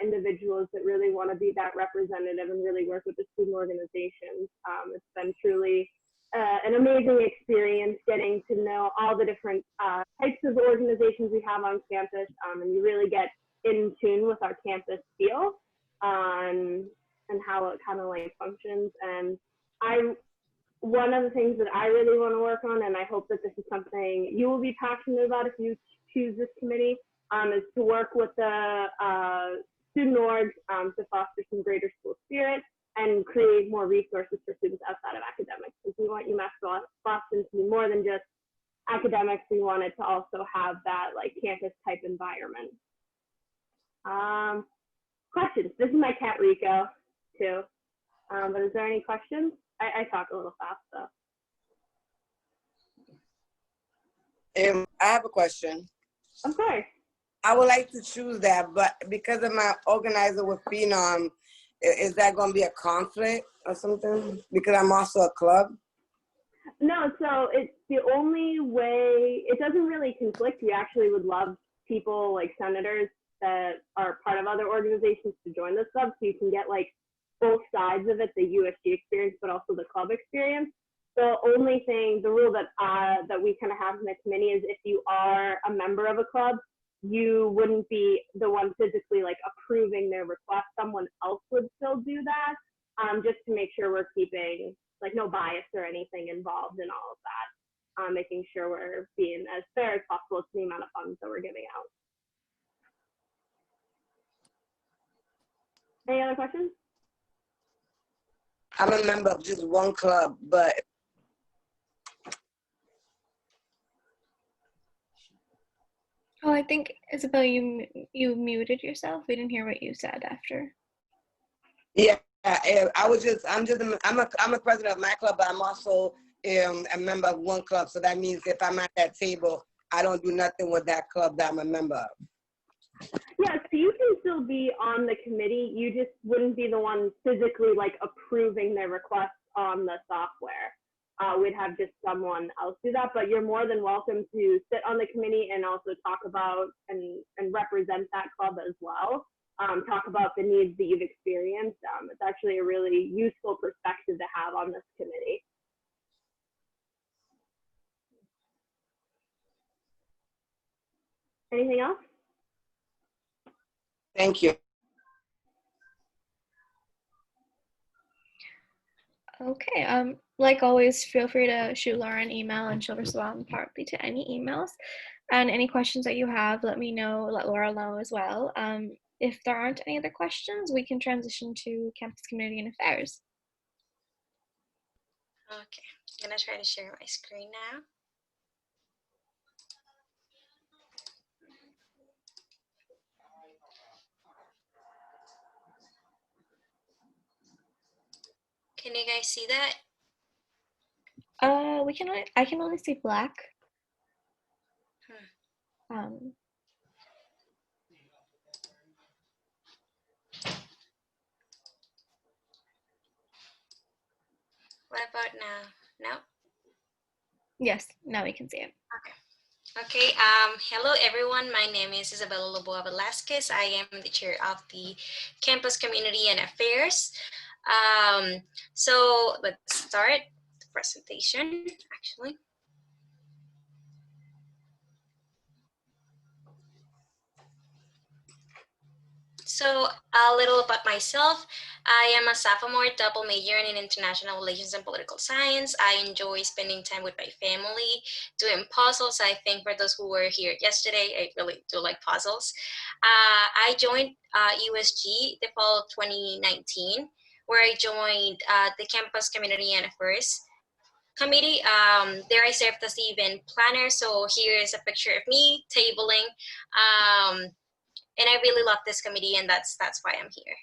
individuals that really want to be that representative and really work with the student organizations. It's been truly an amazing experience getting to know all the different types of organizations we have on campus, and you really get in tune with our campus feel and how it kind of like functions. And one of the things that I really want to work on, and I hope that this is something you will be passionate about if you choose this committee, is to work with the student orgs to foster some greater school spirit and create more resources for students outside of academics. Because we want UMass Boston to be more than just academics. We want it to also have that like campus type environment. Questions? This is my cat Rico too. But is there any questions? I talk a little fast though. I have a question. Of course. I would like to choose that, but because of my organizer with Phenom, is that going to be a conflict or something? Because I'm also a club. No, so it's the only way, it doesn't really conflict. We actually would love people like senators that are part of other organizations to join this club, so you can get like both sides of it, the USG experience, but also the club experience. The only thing, the rule that that we kind of have in the committee is if you are a member of a club, you wouldn't be the one physically like approving their request. Someone else would still do that, just to make sure we're keeping like no bias or anything involved in all of that, making sure we're being as fair as possible to the amount of funds that we're giving out. Any other questions? I'm a member of just one club, but Oh, I think Isabel, you muted yourself. We didn't hear what you said after. yeah, I'm a president of my club, but I'm also a member of one club. So that means if I'm at that table, I don't do nothing with that club that I'm a member of. Yeah, so you can still be on the committee. You just wouldn't be the one physically like approving their requests on the software. We'd have just someone else do that, but you're more than welcome to sit on the committee and also talk about and represent that club as well. Talk about the needs that you've experienced. It's actually a really useful perspective to have on this committee. Anything else? Thank you. Okay, like always, feel free to shoot Laura an email and she'll respond partly to any emails. And any questions that you have, let me know, let Laura know as well. If there aren't any other questions, we can transition to campus community and affairs. Okay, I'm gonna try to share my screen now. Can you guys see that? I can only see black. What about now? No? Yes, now we can see it. Okay, hello everyone. My name is Isabella Loboa Velasquez. I am the chair of the Campus Community and Affairs. So let's start the presentation, actually. So a little about myself. I am a sophomore, double majoring in international relations and political science. I enjoy spending time with my family, doing puzzles. I think for those who were here yesterday, I really do like puzzles. I joined USG the fall of 2019, where I joined the Campus Community and Affairs Committee. There I served as the event planner. So here is a picture of me tabling. And I really love this committee, and that's why I'm here.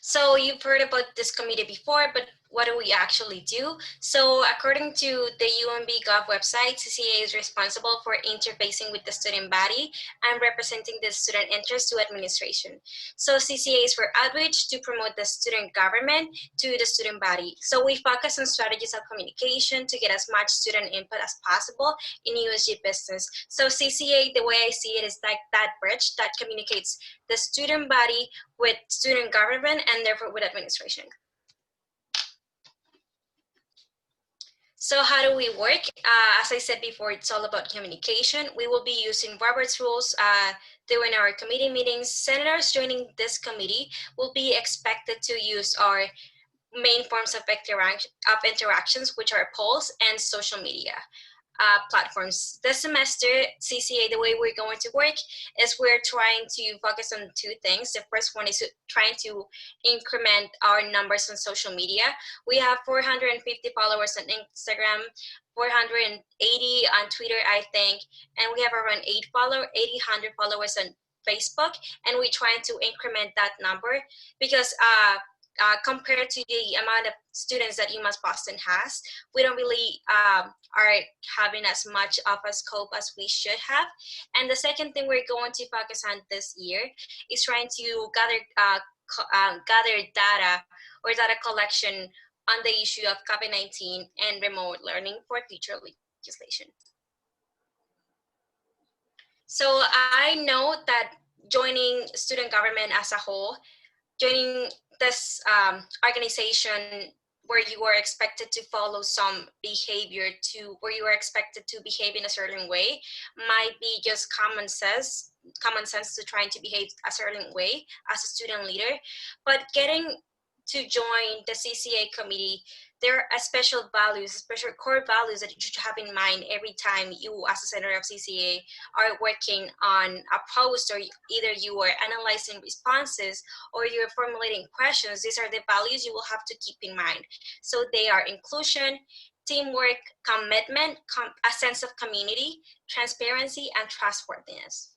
So you've heard about this committee before, but what do we actually do? So according to the UMB.gov website, CCA is responsible for interfacing with the student body and representing the student interest to administration. So CCA is for outreach to promote the student government to the student body. So we focus on strategies of communication to get as much student input as possible in USG business. So CCA, the way I see it, is like that bridge that communicates the student body with student government and therefore with administration. So how do we work? As I said before, it's all about communication. We will be using Robert's rules during our committee meetings. Senators joining this committee will be expected to use our main forms of interactions, which are polls and social media platforms. This semester, CCA, the way we're going to work is we're trying to focus on two things. The first one is trying to increment our numbers on social media. We have 450 followers on Instagram, 480 on Twitter, I think, and we have around 800 followers on Facebook, and we're trying to increment that number because compared to the amount of students that UMass Boston has, we don't really are having as much of a scope as we should have. And the second thing we're going to focus on this year is trying to gather data or data collection on the issue of COVID-19 and remote learning for future legislation. So I know that joining student government as a whole, joining this organization where you are expected to follow some behavior where you are expected to behave in a certain way might be just common sense to trying to behave a certain way as a student leader. But getting to join the CCA committee, there are special core values that you should have in mind every time you, as a senator of CCA, are working on a post, or either you are analyzing responses or you're formulating questions. These are the values you will have to keep in mind. So they are inclusion, teamwork, commitment, a sense of community, transparency, and trustworthiness.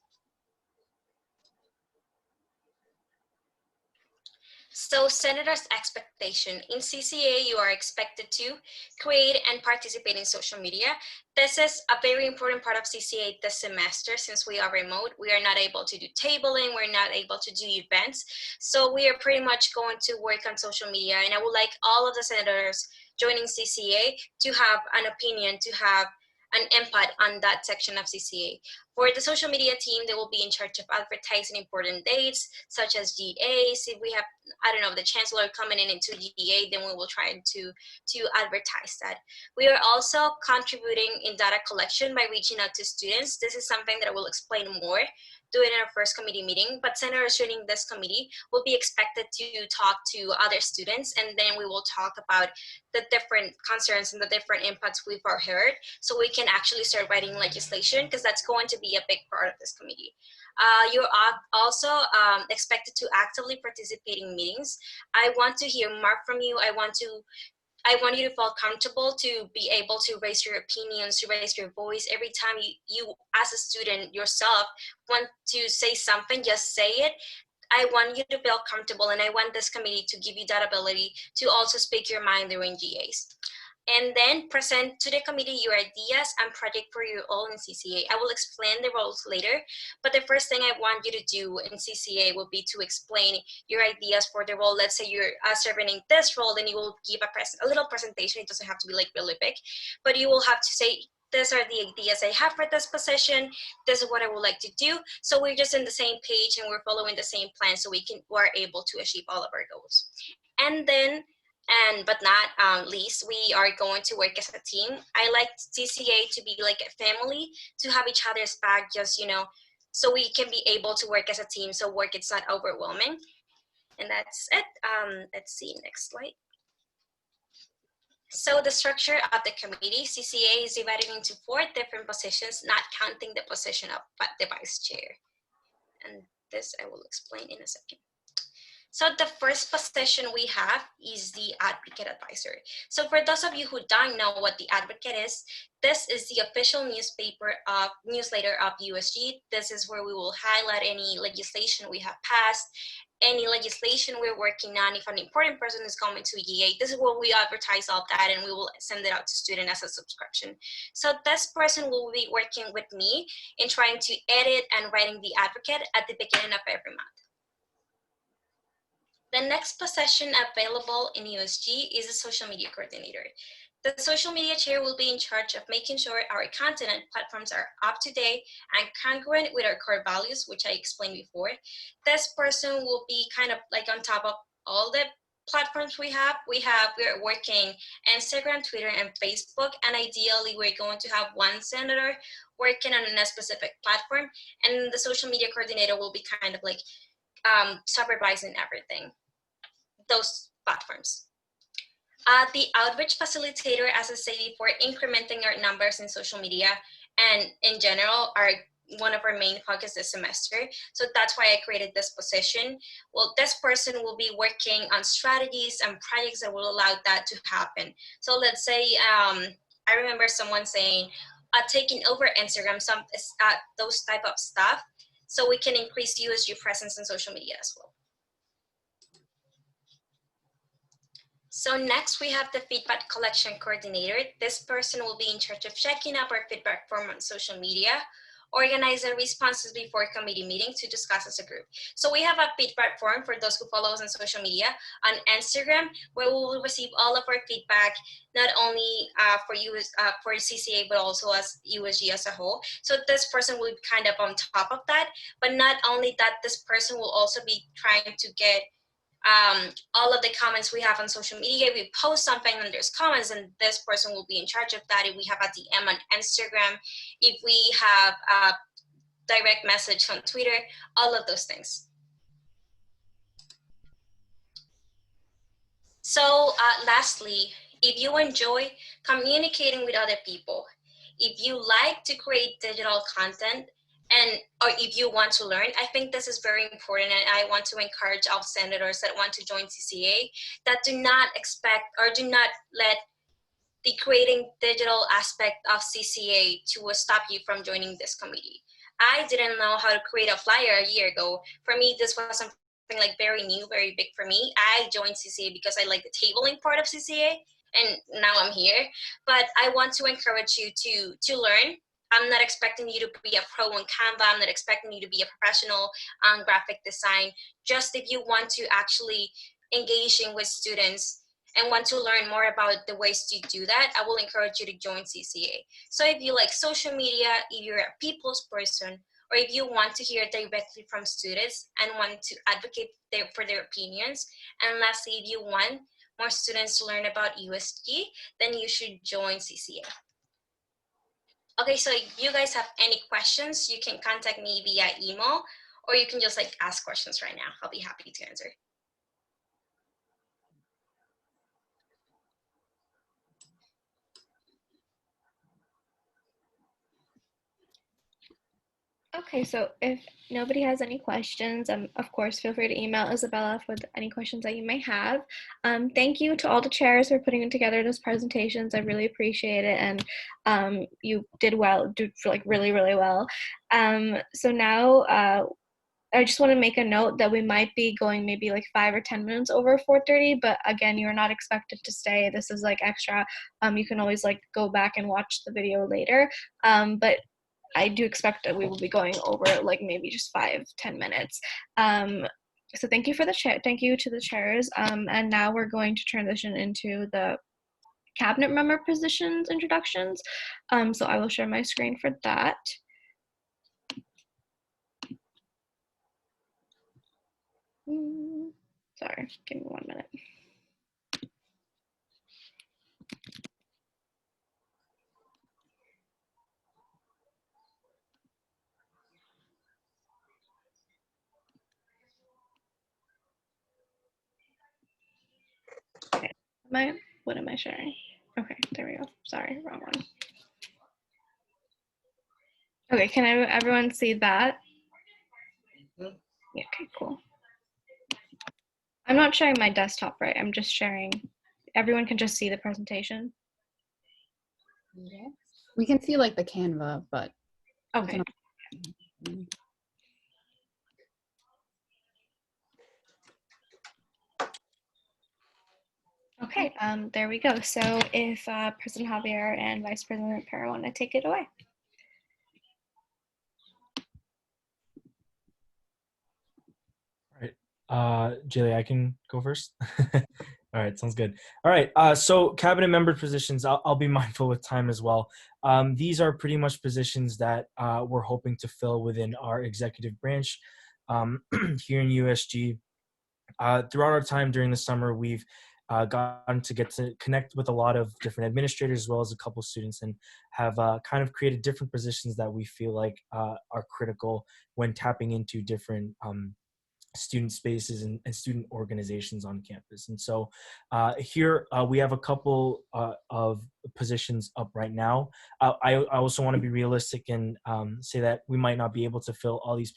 So senators' expectation. In CCA, you are expected to create and participate in social media. This is a very important part of CCA this semester. Since we are remote, we are not able to do tabling, we're not able to do events. So we are pretty much going to work on social media, and I would like all of the senators joining CCA to have an opinion, to have an input on that section of CCA. For the social media team, they will be in charge of advertising important dates, such as GAs. If we have, I don't know, the chancellor coming into GA, then we will try to advertise that. We are also contributing in data collection by reaching out to students. This is something that I will explain more during our first committee meeting, but senators joining this committee will be expected to talk to other students, and then we will talk about the different concerns and the different inputs we've heard, so we can actually start writing legislation, because that's going to be a big part of this committee. You're also expected to actively participate in meetings. I want to hear more from you. I want you to feel comfortable to be able to raise your opinions, to raise your voice. Every time you as a student yourself want to say something, just say it. I want you to feel comfortable, and I want this committee to give you that ability to also speak your mind during GAs. and then present to the committee your ideas and project for your role in CCA. I will explain the roles later, but the first thing I want you to do in CCA will be to explain your ideas for the role. Let's say you're serving in this role, then you will give a little presentation. It doesn't have to be like really big, but you will have to say, these are the ideas I have for this position. This is what I would like to do. So we're just in the same page and we're following the same plan so we're able to achieve all of our goals. And then, but not least, we are going to work as a team. I like CCA to be like a family, to have each other's back, just, so we can be able to work as a team, so work it's not overwhelming. And that's it. Let's see, next slide. So the structure of the committee, CCA is divided into 4 different positions, not counting the position of the vice chair. And this I will explain in a second. So the first position we have is the advocate advisor. So for those of you who don't know what the advocate is, this is the official newsletter of USG. This is where we will highlight any legislation we have passed, any legislation we're working on. If an important person is coming to EA, this is where we advertise all that and we will send it out to students as a subscription. So this person will be working with me in trying to edit and writing the advocate at the beginning of every month. The next position available in USG is the social media coordinator. The social media chair will be in charge of making sure our content and platforms are up to date and congruent with our core values, which I explained before. This person will be kind of like on top of all the platforms we are working Instagram, Twitter, and Facebook, and ideally we're going to have one senator working on a specific platform, and the social media coordinator will be kind of like supervising everything, those platforms. The Outreach Facilitator, as I said before, incrementing our numbers in social media and in general are one of our main focus this semester. So that's why I created this position. Well, this person will be working on strategies and projects that will allow that to happen. So let's say, I remember someone saying, taking over Instagram, those type of stuff, so we can increase USG presence in social media as well. So next we have the feedback collection coordinator. This person will be in charge of checking up our feedback form on social media, organize the responses before committee meetings to discuss as a group. So we have a feedback form for those who follow us on social media on Instagram, where we will receive all of our feedback, not only for CCA, but also as USG as a whole. So this person will be kind of on top of that, but not only that, this person will also be trying to get all of the comments we have on social media. We post something and there's comments, and this person will be in charge of that. If we have a DM on Instagram, if we have a direct message on Twitter, all of those things. So lastly, if you enjoy communicating with other people, if you like to create digital content, or if you want to learn, I think this is very important, and I want to encourage all senators that want to join CCA that do not expect or do not let the creating digital aspect of CCA to stop you from joining this committee. I didn't know how to create a flyer a year ago. For me, this was something like very new, very big for me. I joined CCA because I like the tabling part of CCA, and now I'm here. But I want to encourage you to learn. I'm not expecting you to be a pro on Canva. I'm not expecting you to be a professional on graphic design. Just if you want to actually engaging with students and want to learn more about the ways to do that, I will encourage you to join CCA. So if you like social media, if you're a people's person, or if you want to hear directly from students and want to advocate for their opinions, and lastly, if you want more students to learn about USG, then you should join CCA. Okay, so if you guys have any questions, you can contact me via email, or you can just like ask questions right now. I'll be happy to answer. Okay, so if nobody has any questions, of course, feel free to email Isabella with any questions that you may have. Thank you to all the chairs for putting together these presentations. I really appreciate it, and you did really, really well. So now I just want to make a note that we might be going maybe like 5 or 10 minutes over 4:30, but again, you're not expected to stay. This is like extra. You can always like go back and watch the video later. But I do expect that we will be going over like maybe just 5-10 minutes. So thank you for the chair. Thank you to the chairs. And now we're going to transition into the cabinet member positions introductions. So I will share my screen for that. Sorry, give me 1 minute. Okay, what am I sharing? Okay, there we go. Sorry, wrong one. Okay, can everyone see that? Yeah, okay, cool. I'm not sharing my desktop, right? I'm just sharing. Everyone can just see the presentation. Yes. We can see like the Canva, but okay. Okay, there we go. So if President Javier and Vice President Pera want to take it away. All right, Jaylee, I can go first. All right, sounds good. All right, so cabinet member positions, I'll be mindful with time as well. These are pretty much positions that we're hoping to fill within our executive branch here in USG. Throughout our time during the summer, we've gotten to get to connect with a lot of different administrators as well as a couple students, and have kind of created different positions that we feel like are critical when tapping into different student spaces and student organizations on campus. And so here we have a couple of positions up right now. I also want to be realistic and say that we might not be able to fill all these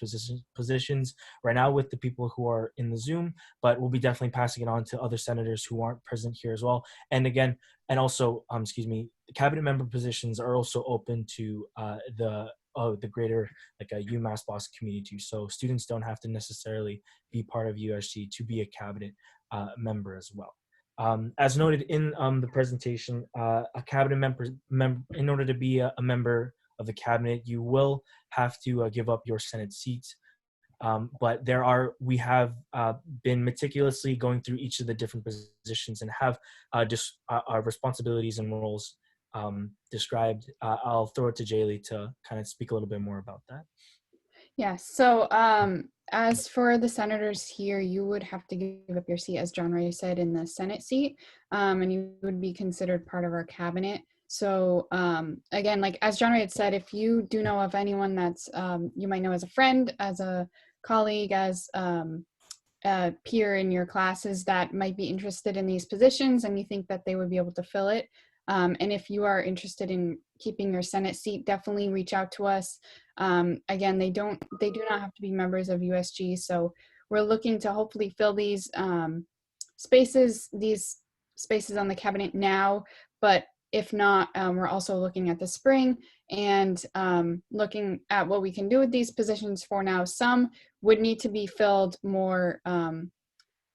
positions right now with the people who are in the Zoom, but we'll be definitely passing it on to other senators who aren't present here as well. And again, and also, the cabinet member positions are also open to the greater like a UMass Boston community too. So students don't have to necessarily be part of USG to be a cabinet member as well. As noted in the presentation, a cabinet member, in order to be a member of the cabinet, you will have to give up your Senate seats. But we have been meticulously going through each of the different positions and have just our responsibilities and roles described. I'll throw it to Jaylee to kind of speak a little bit more about that. Yeah, so as for the senators here, you would have to give up your seat, as John Ray said, in the Senate seat, and you would be considered part of our cabinet. So again, like as John Ray had said, if you do know of anyone that's you might know as a friend, as a colleague, as a peer in your classes that might be interested in these positions and you think that they would be able to fill it, and if you are interested in keeping your Senate seat, definitely reach out to us. Again, they do not have to be members of USG, so we're looking to hopefully fill these spaces on the cabinet now, but if not, we're also looking at the spring and looking at what we can do with these positions for now. Some would need to be filled more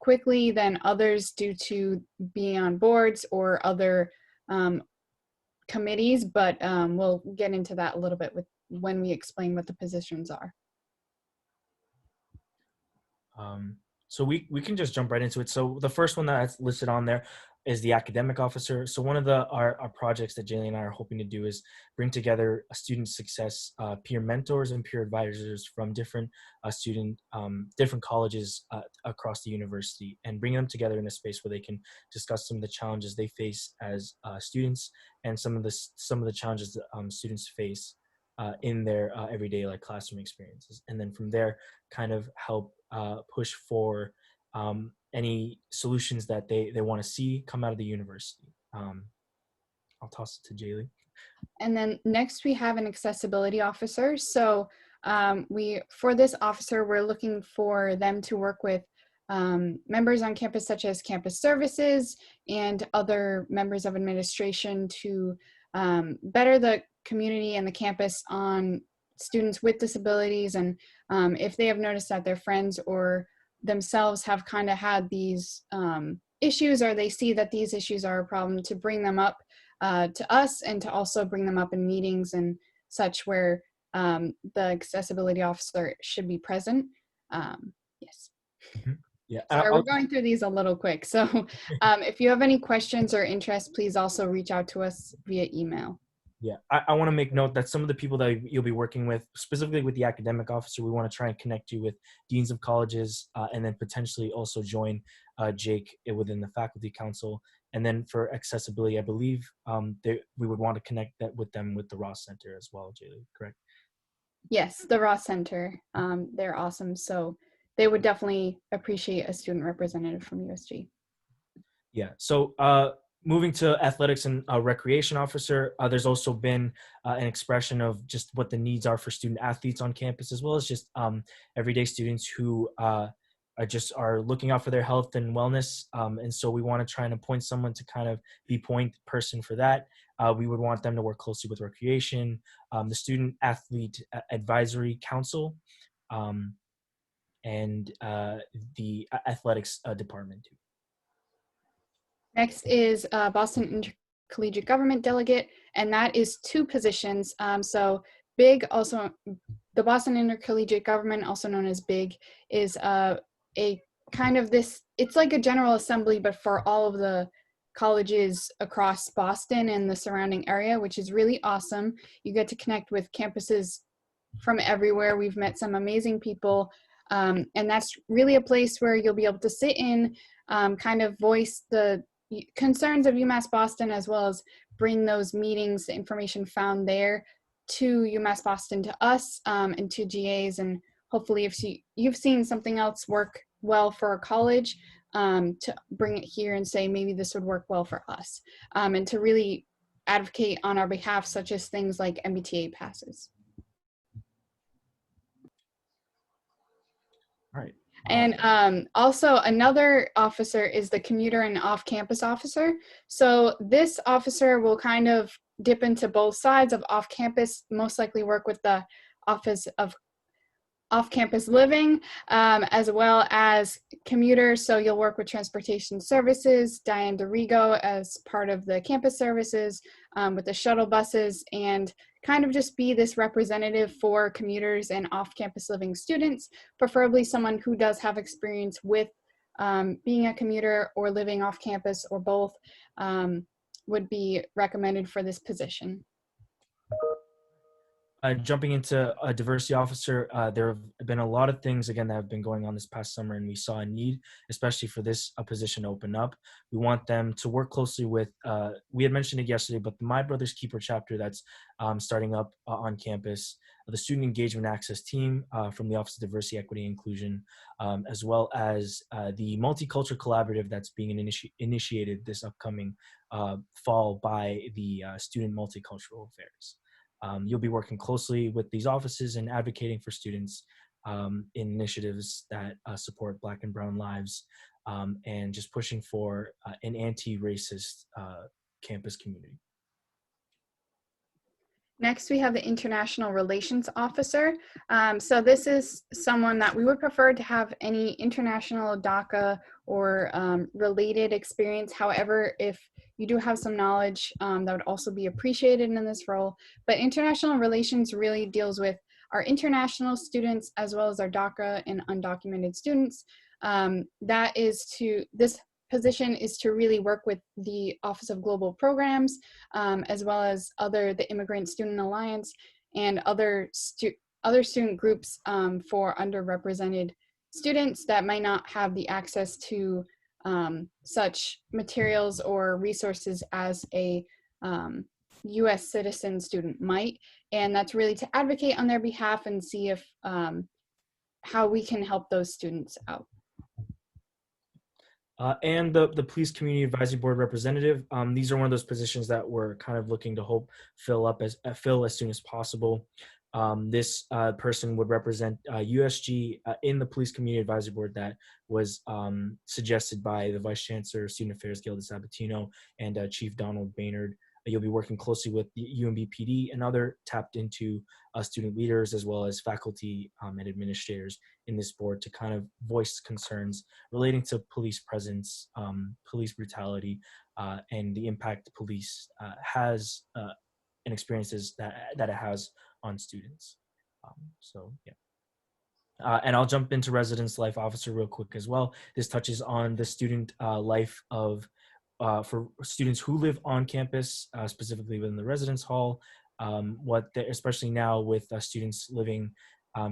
quickly than others due to being on boards or other committees, but we'll get into that a little bit when we explain what the positions are. So we can just jump right into it. So the first one that's listed on there is the academic officer. So one of our projects that Jaylee and I are hoping to do is bring together a student success peer mentors and peer advisors from different different colleges across the university, and bring them together in a space where they can discuss some of the challenges they face as students and some of the challenges that students face in their everyday like classroom experiences, and then from there kind of help push for any solutions that they want to see come out of the university. I'll toss it to Jaylee. And then next we have an accessibility officer. So for this officer, we're looking for them to work with members on campus such as campus services and other members of administration to better the community and the campus on students with disabilities, and if they have noticed that their friends or themselves have kind of had these issues, or they see that these issues are a problem, to bring them up to us, and to also bring them up in meetings and such where the accessibility officer should be present. Yes. Yeah. Sorry, we're going through these a little quick. So if you have any questions or interests, please also reach out to us via email. Yeah, I want to make note that some of the people that you'll be working with, specifically with the academic officer, we want to try and connect you with deans of colleges, and then potentially also join Jake within the faculty council. And then for accessibility, I believe we would want to connect that with them with the Ross Center as well, Jaylee, correct? Yes, the Ross Center. They're awesome. So they would definitely appreciate a student representative from USG. Yeah, so moving to athletics and recreation officer, there's also been an expression of just what the needs are for student athletes on campus, as well as just everyday students who are looking out for their health and wellness. And so we want to try and appoint someone to kind of be point person for that. We would want them to work closely with recreation, the Student Athlete Advisory Council, and the athletics department too. Next is Boston Intercollegiate Government Delegate, and that is 2 positions. So BIG, also the Boston Intercollegiate Government, also known as BIG, is a kind of this, it's like a general assembly, but for all of the colleges across Boston and the surrounding area, which is really awesome. You get to connect with campuses from everywhere. We've met some amazing people, and that's really a place where you'll be able to sit in, kind of voice the concerns of UMass Boston, as well as bring those meetings, the information found there, to UMass Boston, to us, and to GAs. And hopefully if you've seen something else work well for a college, to bring it here and say, maybe this would work well for us, and to really advocate on our behalf, such as things like MBTA passes. All right. And also another officer is the commuter and off-campus officer. So this officer will kind of dip into both sides of off-campus, most likely work with the Office of Off-Campus Living, as well as commuters. So you'll work with Transportation Services, Diane DeRigo as part of the campus services, with the shuttle buses, and kind of just be this representative for commuters and off-campus living students, preferably someone who does have experience with being a commuter or living off campus, or both, would be recommended for this position. Jumping into a diversity officer, there have been a lot of things, again, that have been going on this past summer, and we saw a need, especially for this position to open up. We want them to work closely with, we had mentioned it yesterday, but the My Brother's Keeper chapter that's starting up on campus, the Student Engagement Access Team from the Office of Diversity, Equity, and Inclusion, as well as the Multicultural Collaborative that's being initiated this upcoming fall by the Student Multicultural Affairs. You'll be working closely with these offices and advocating for students in initiatives that support Black and Brown lives, and just pushing for an anti-racist campus community. Next, we have the International Relations Officer. So this is someone that we would prefer to have any international DACA or related experience. However, if you do have some knowledge, that would also be appreciated in this role. But international relations really deals with our international students as well as our DACA and undocumented students. This position is to really work with the Office of Global Programs, as well as the Immigrant Student Alliance, and other student groups for underrepresented students that might not have the access to such materials or resources as a US citizen student might. And that's really to advocate on their behalf and see if how we can help those students out. And the Police Community Advisory Board representative. These are one of those positions that we're kind of looking to fill as soon as possible. This person would represent USG in the Police Community Advisory Board that was suggested by the Vice Chancellor of Student Affairs, Gilda Sabatino, and Chief Donald Baynard. You'll be working closely with the UMBPD and other tapped into student leaders as well as faculty and administrators in this board to kind of voice concerns relating to police presence, police brutality, and the impact police has and experiences that it has on students. So yeah. And I'll jump into residence life officer real quick as well. This touches on the student life of for students who live on campus, specifically within the residence hall. Especially now with students living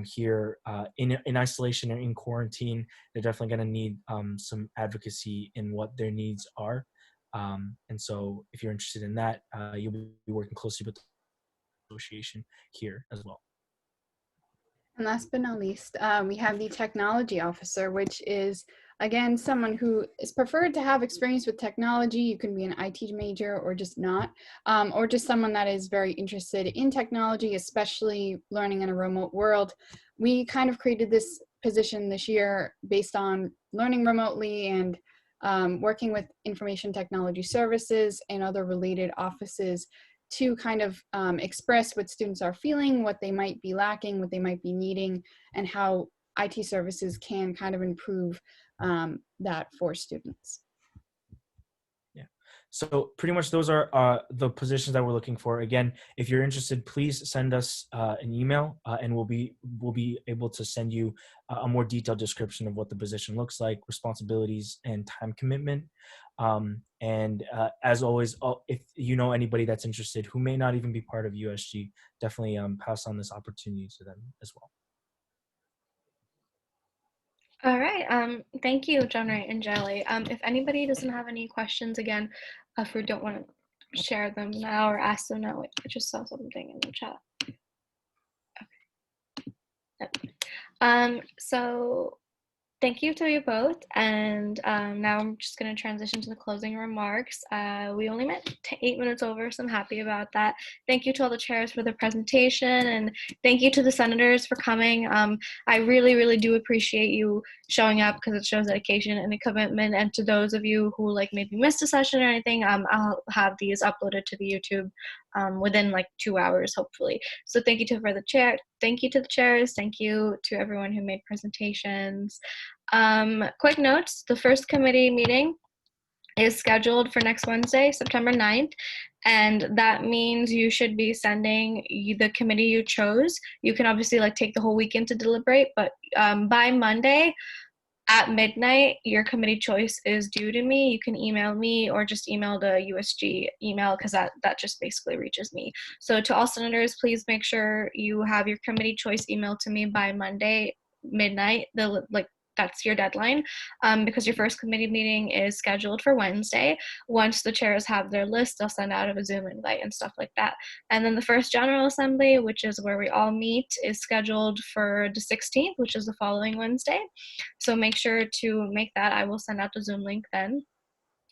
here in isolation or in quarantine, they're definitely going to need some advocacy in what their needs are. And so if you're interested in that, you'll be working closely with the association here as well. And last but not least, we have the technology officer, which is, again, someone who is preferred to have experience with technology. You can be an IT major or just not, or just someone that is very interested in technology, especially learning in a remote world. We kind of created this position this year based on learning remotely and working with information technology services and other related offices to kind of express what students are feeling, what they might be lacking, what they might be needing, and how IT services can kind of improve that for students. Yeah. So pretty much those are the positions that we're looking for. Again, if you're interested, please send us an email and we'll be able to send you a more detailed description of what the position looks like, responsibilities, and time commitment. As always, if you know anybody that's interested who may not even be part of USG, definitely pass on this opportunity to them as well. All right. Thank you, John Wright and Jelly. If anybody doesn't have any questions, again, if we don't want to share them now or ask them now, I just saw something in the chat. Okay. Yep. So thank you to you both. And now I'm just going to transition to the closing remarks. We only met 8 minutes over, so I'm happy about that. Thank you to all the chairs for the presentation, and thank you to the senators for coming. I really, really do appreciate you showing up because it shows dedication and a commitment. And to those of you who like maybe missed a session or anything, I'll have these uploaded to the YouTube within like 2 hours, hopefully. So thank you to the chair. Thank you to the chairs. Thank you to everyone who made presentations. Quick notes, the first committee meeting is scheduled for next Wednesday, September 9th, and that means you should be sending the committee you chose. You can obviously like take the whole weekend to deliberate, but by Monday at midnight, your committee choice is due to me. You can email me or just email the USG email because that just basically reaches me. So to all senators, please make sure you have your committee choice emailed to me by Monday midnight. That's your deadline because your first committee meeting is scheduled for Wednesday. Once the chairs have their list, they'll send out a Zoom invite and stuff like that. And then the first General Assembly, which is where we all meet, is scheduled for the 16th, which is the following Wednesday. So make sure to make that. I will send out the Zoom link then.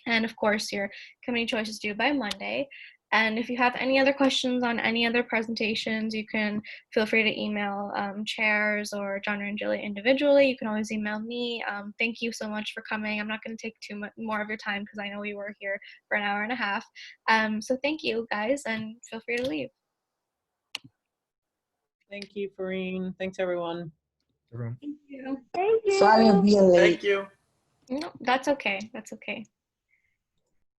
And of course, your committee choice is due by Monday. And if you have any other questions on any other presentations, you can feel free to email chairs or John and Julie individually. You can always email me. Thank you so much for coming. I'm not going to take too much more of your time because I know we were here for an hour and a half. So thank you, guys, and feel free to leave. Thank you, Farine. Thanks, everyone. Thank you. Thank you. Sorry I'm being late. Thank you. No, that's okay. That's okay.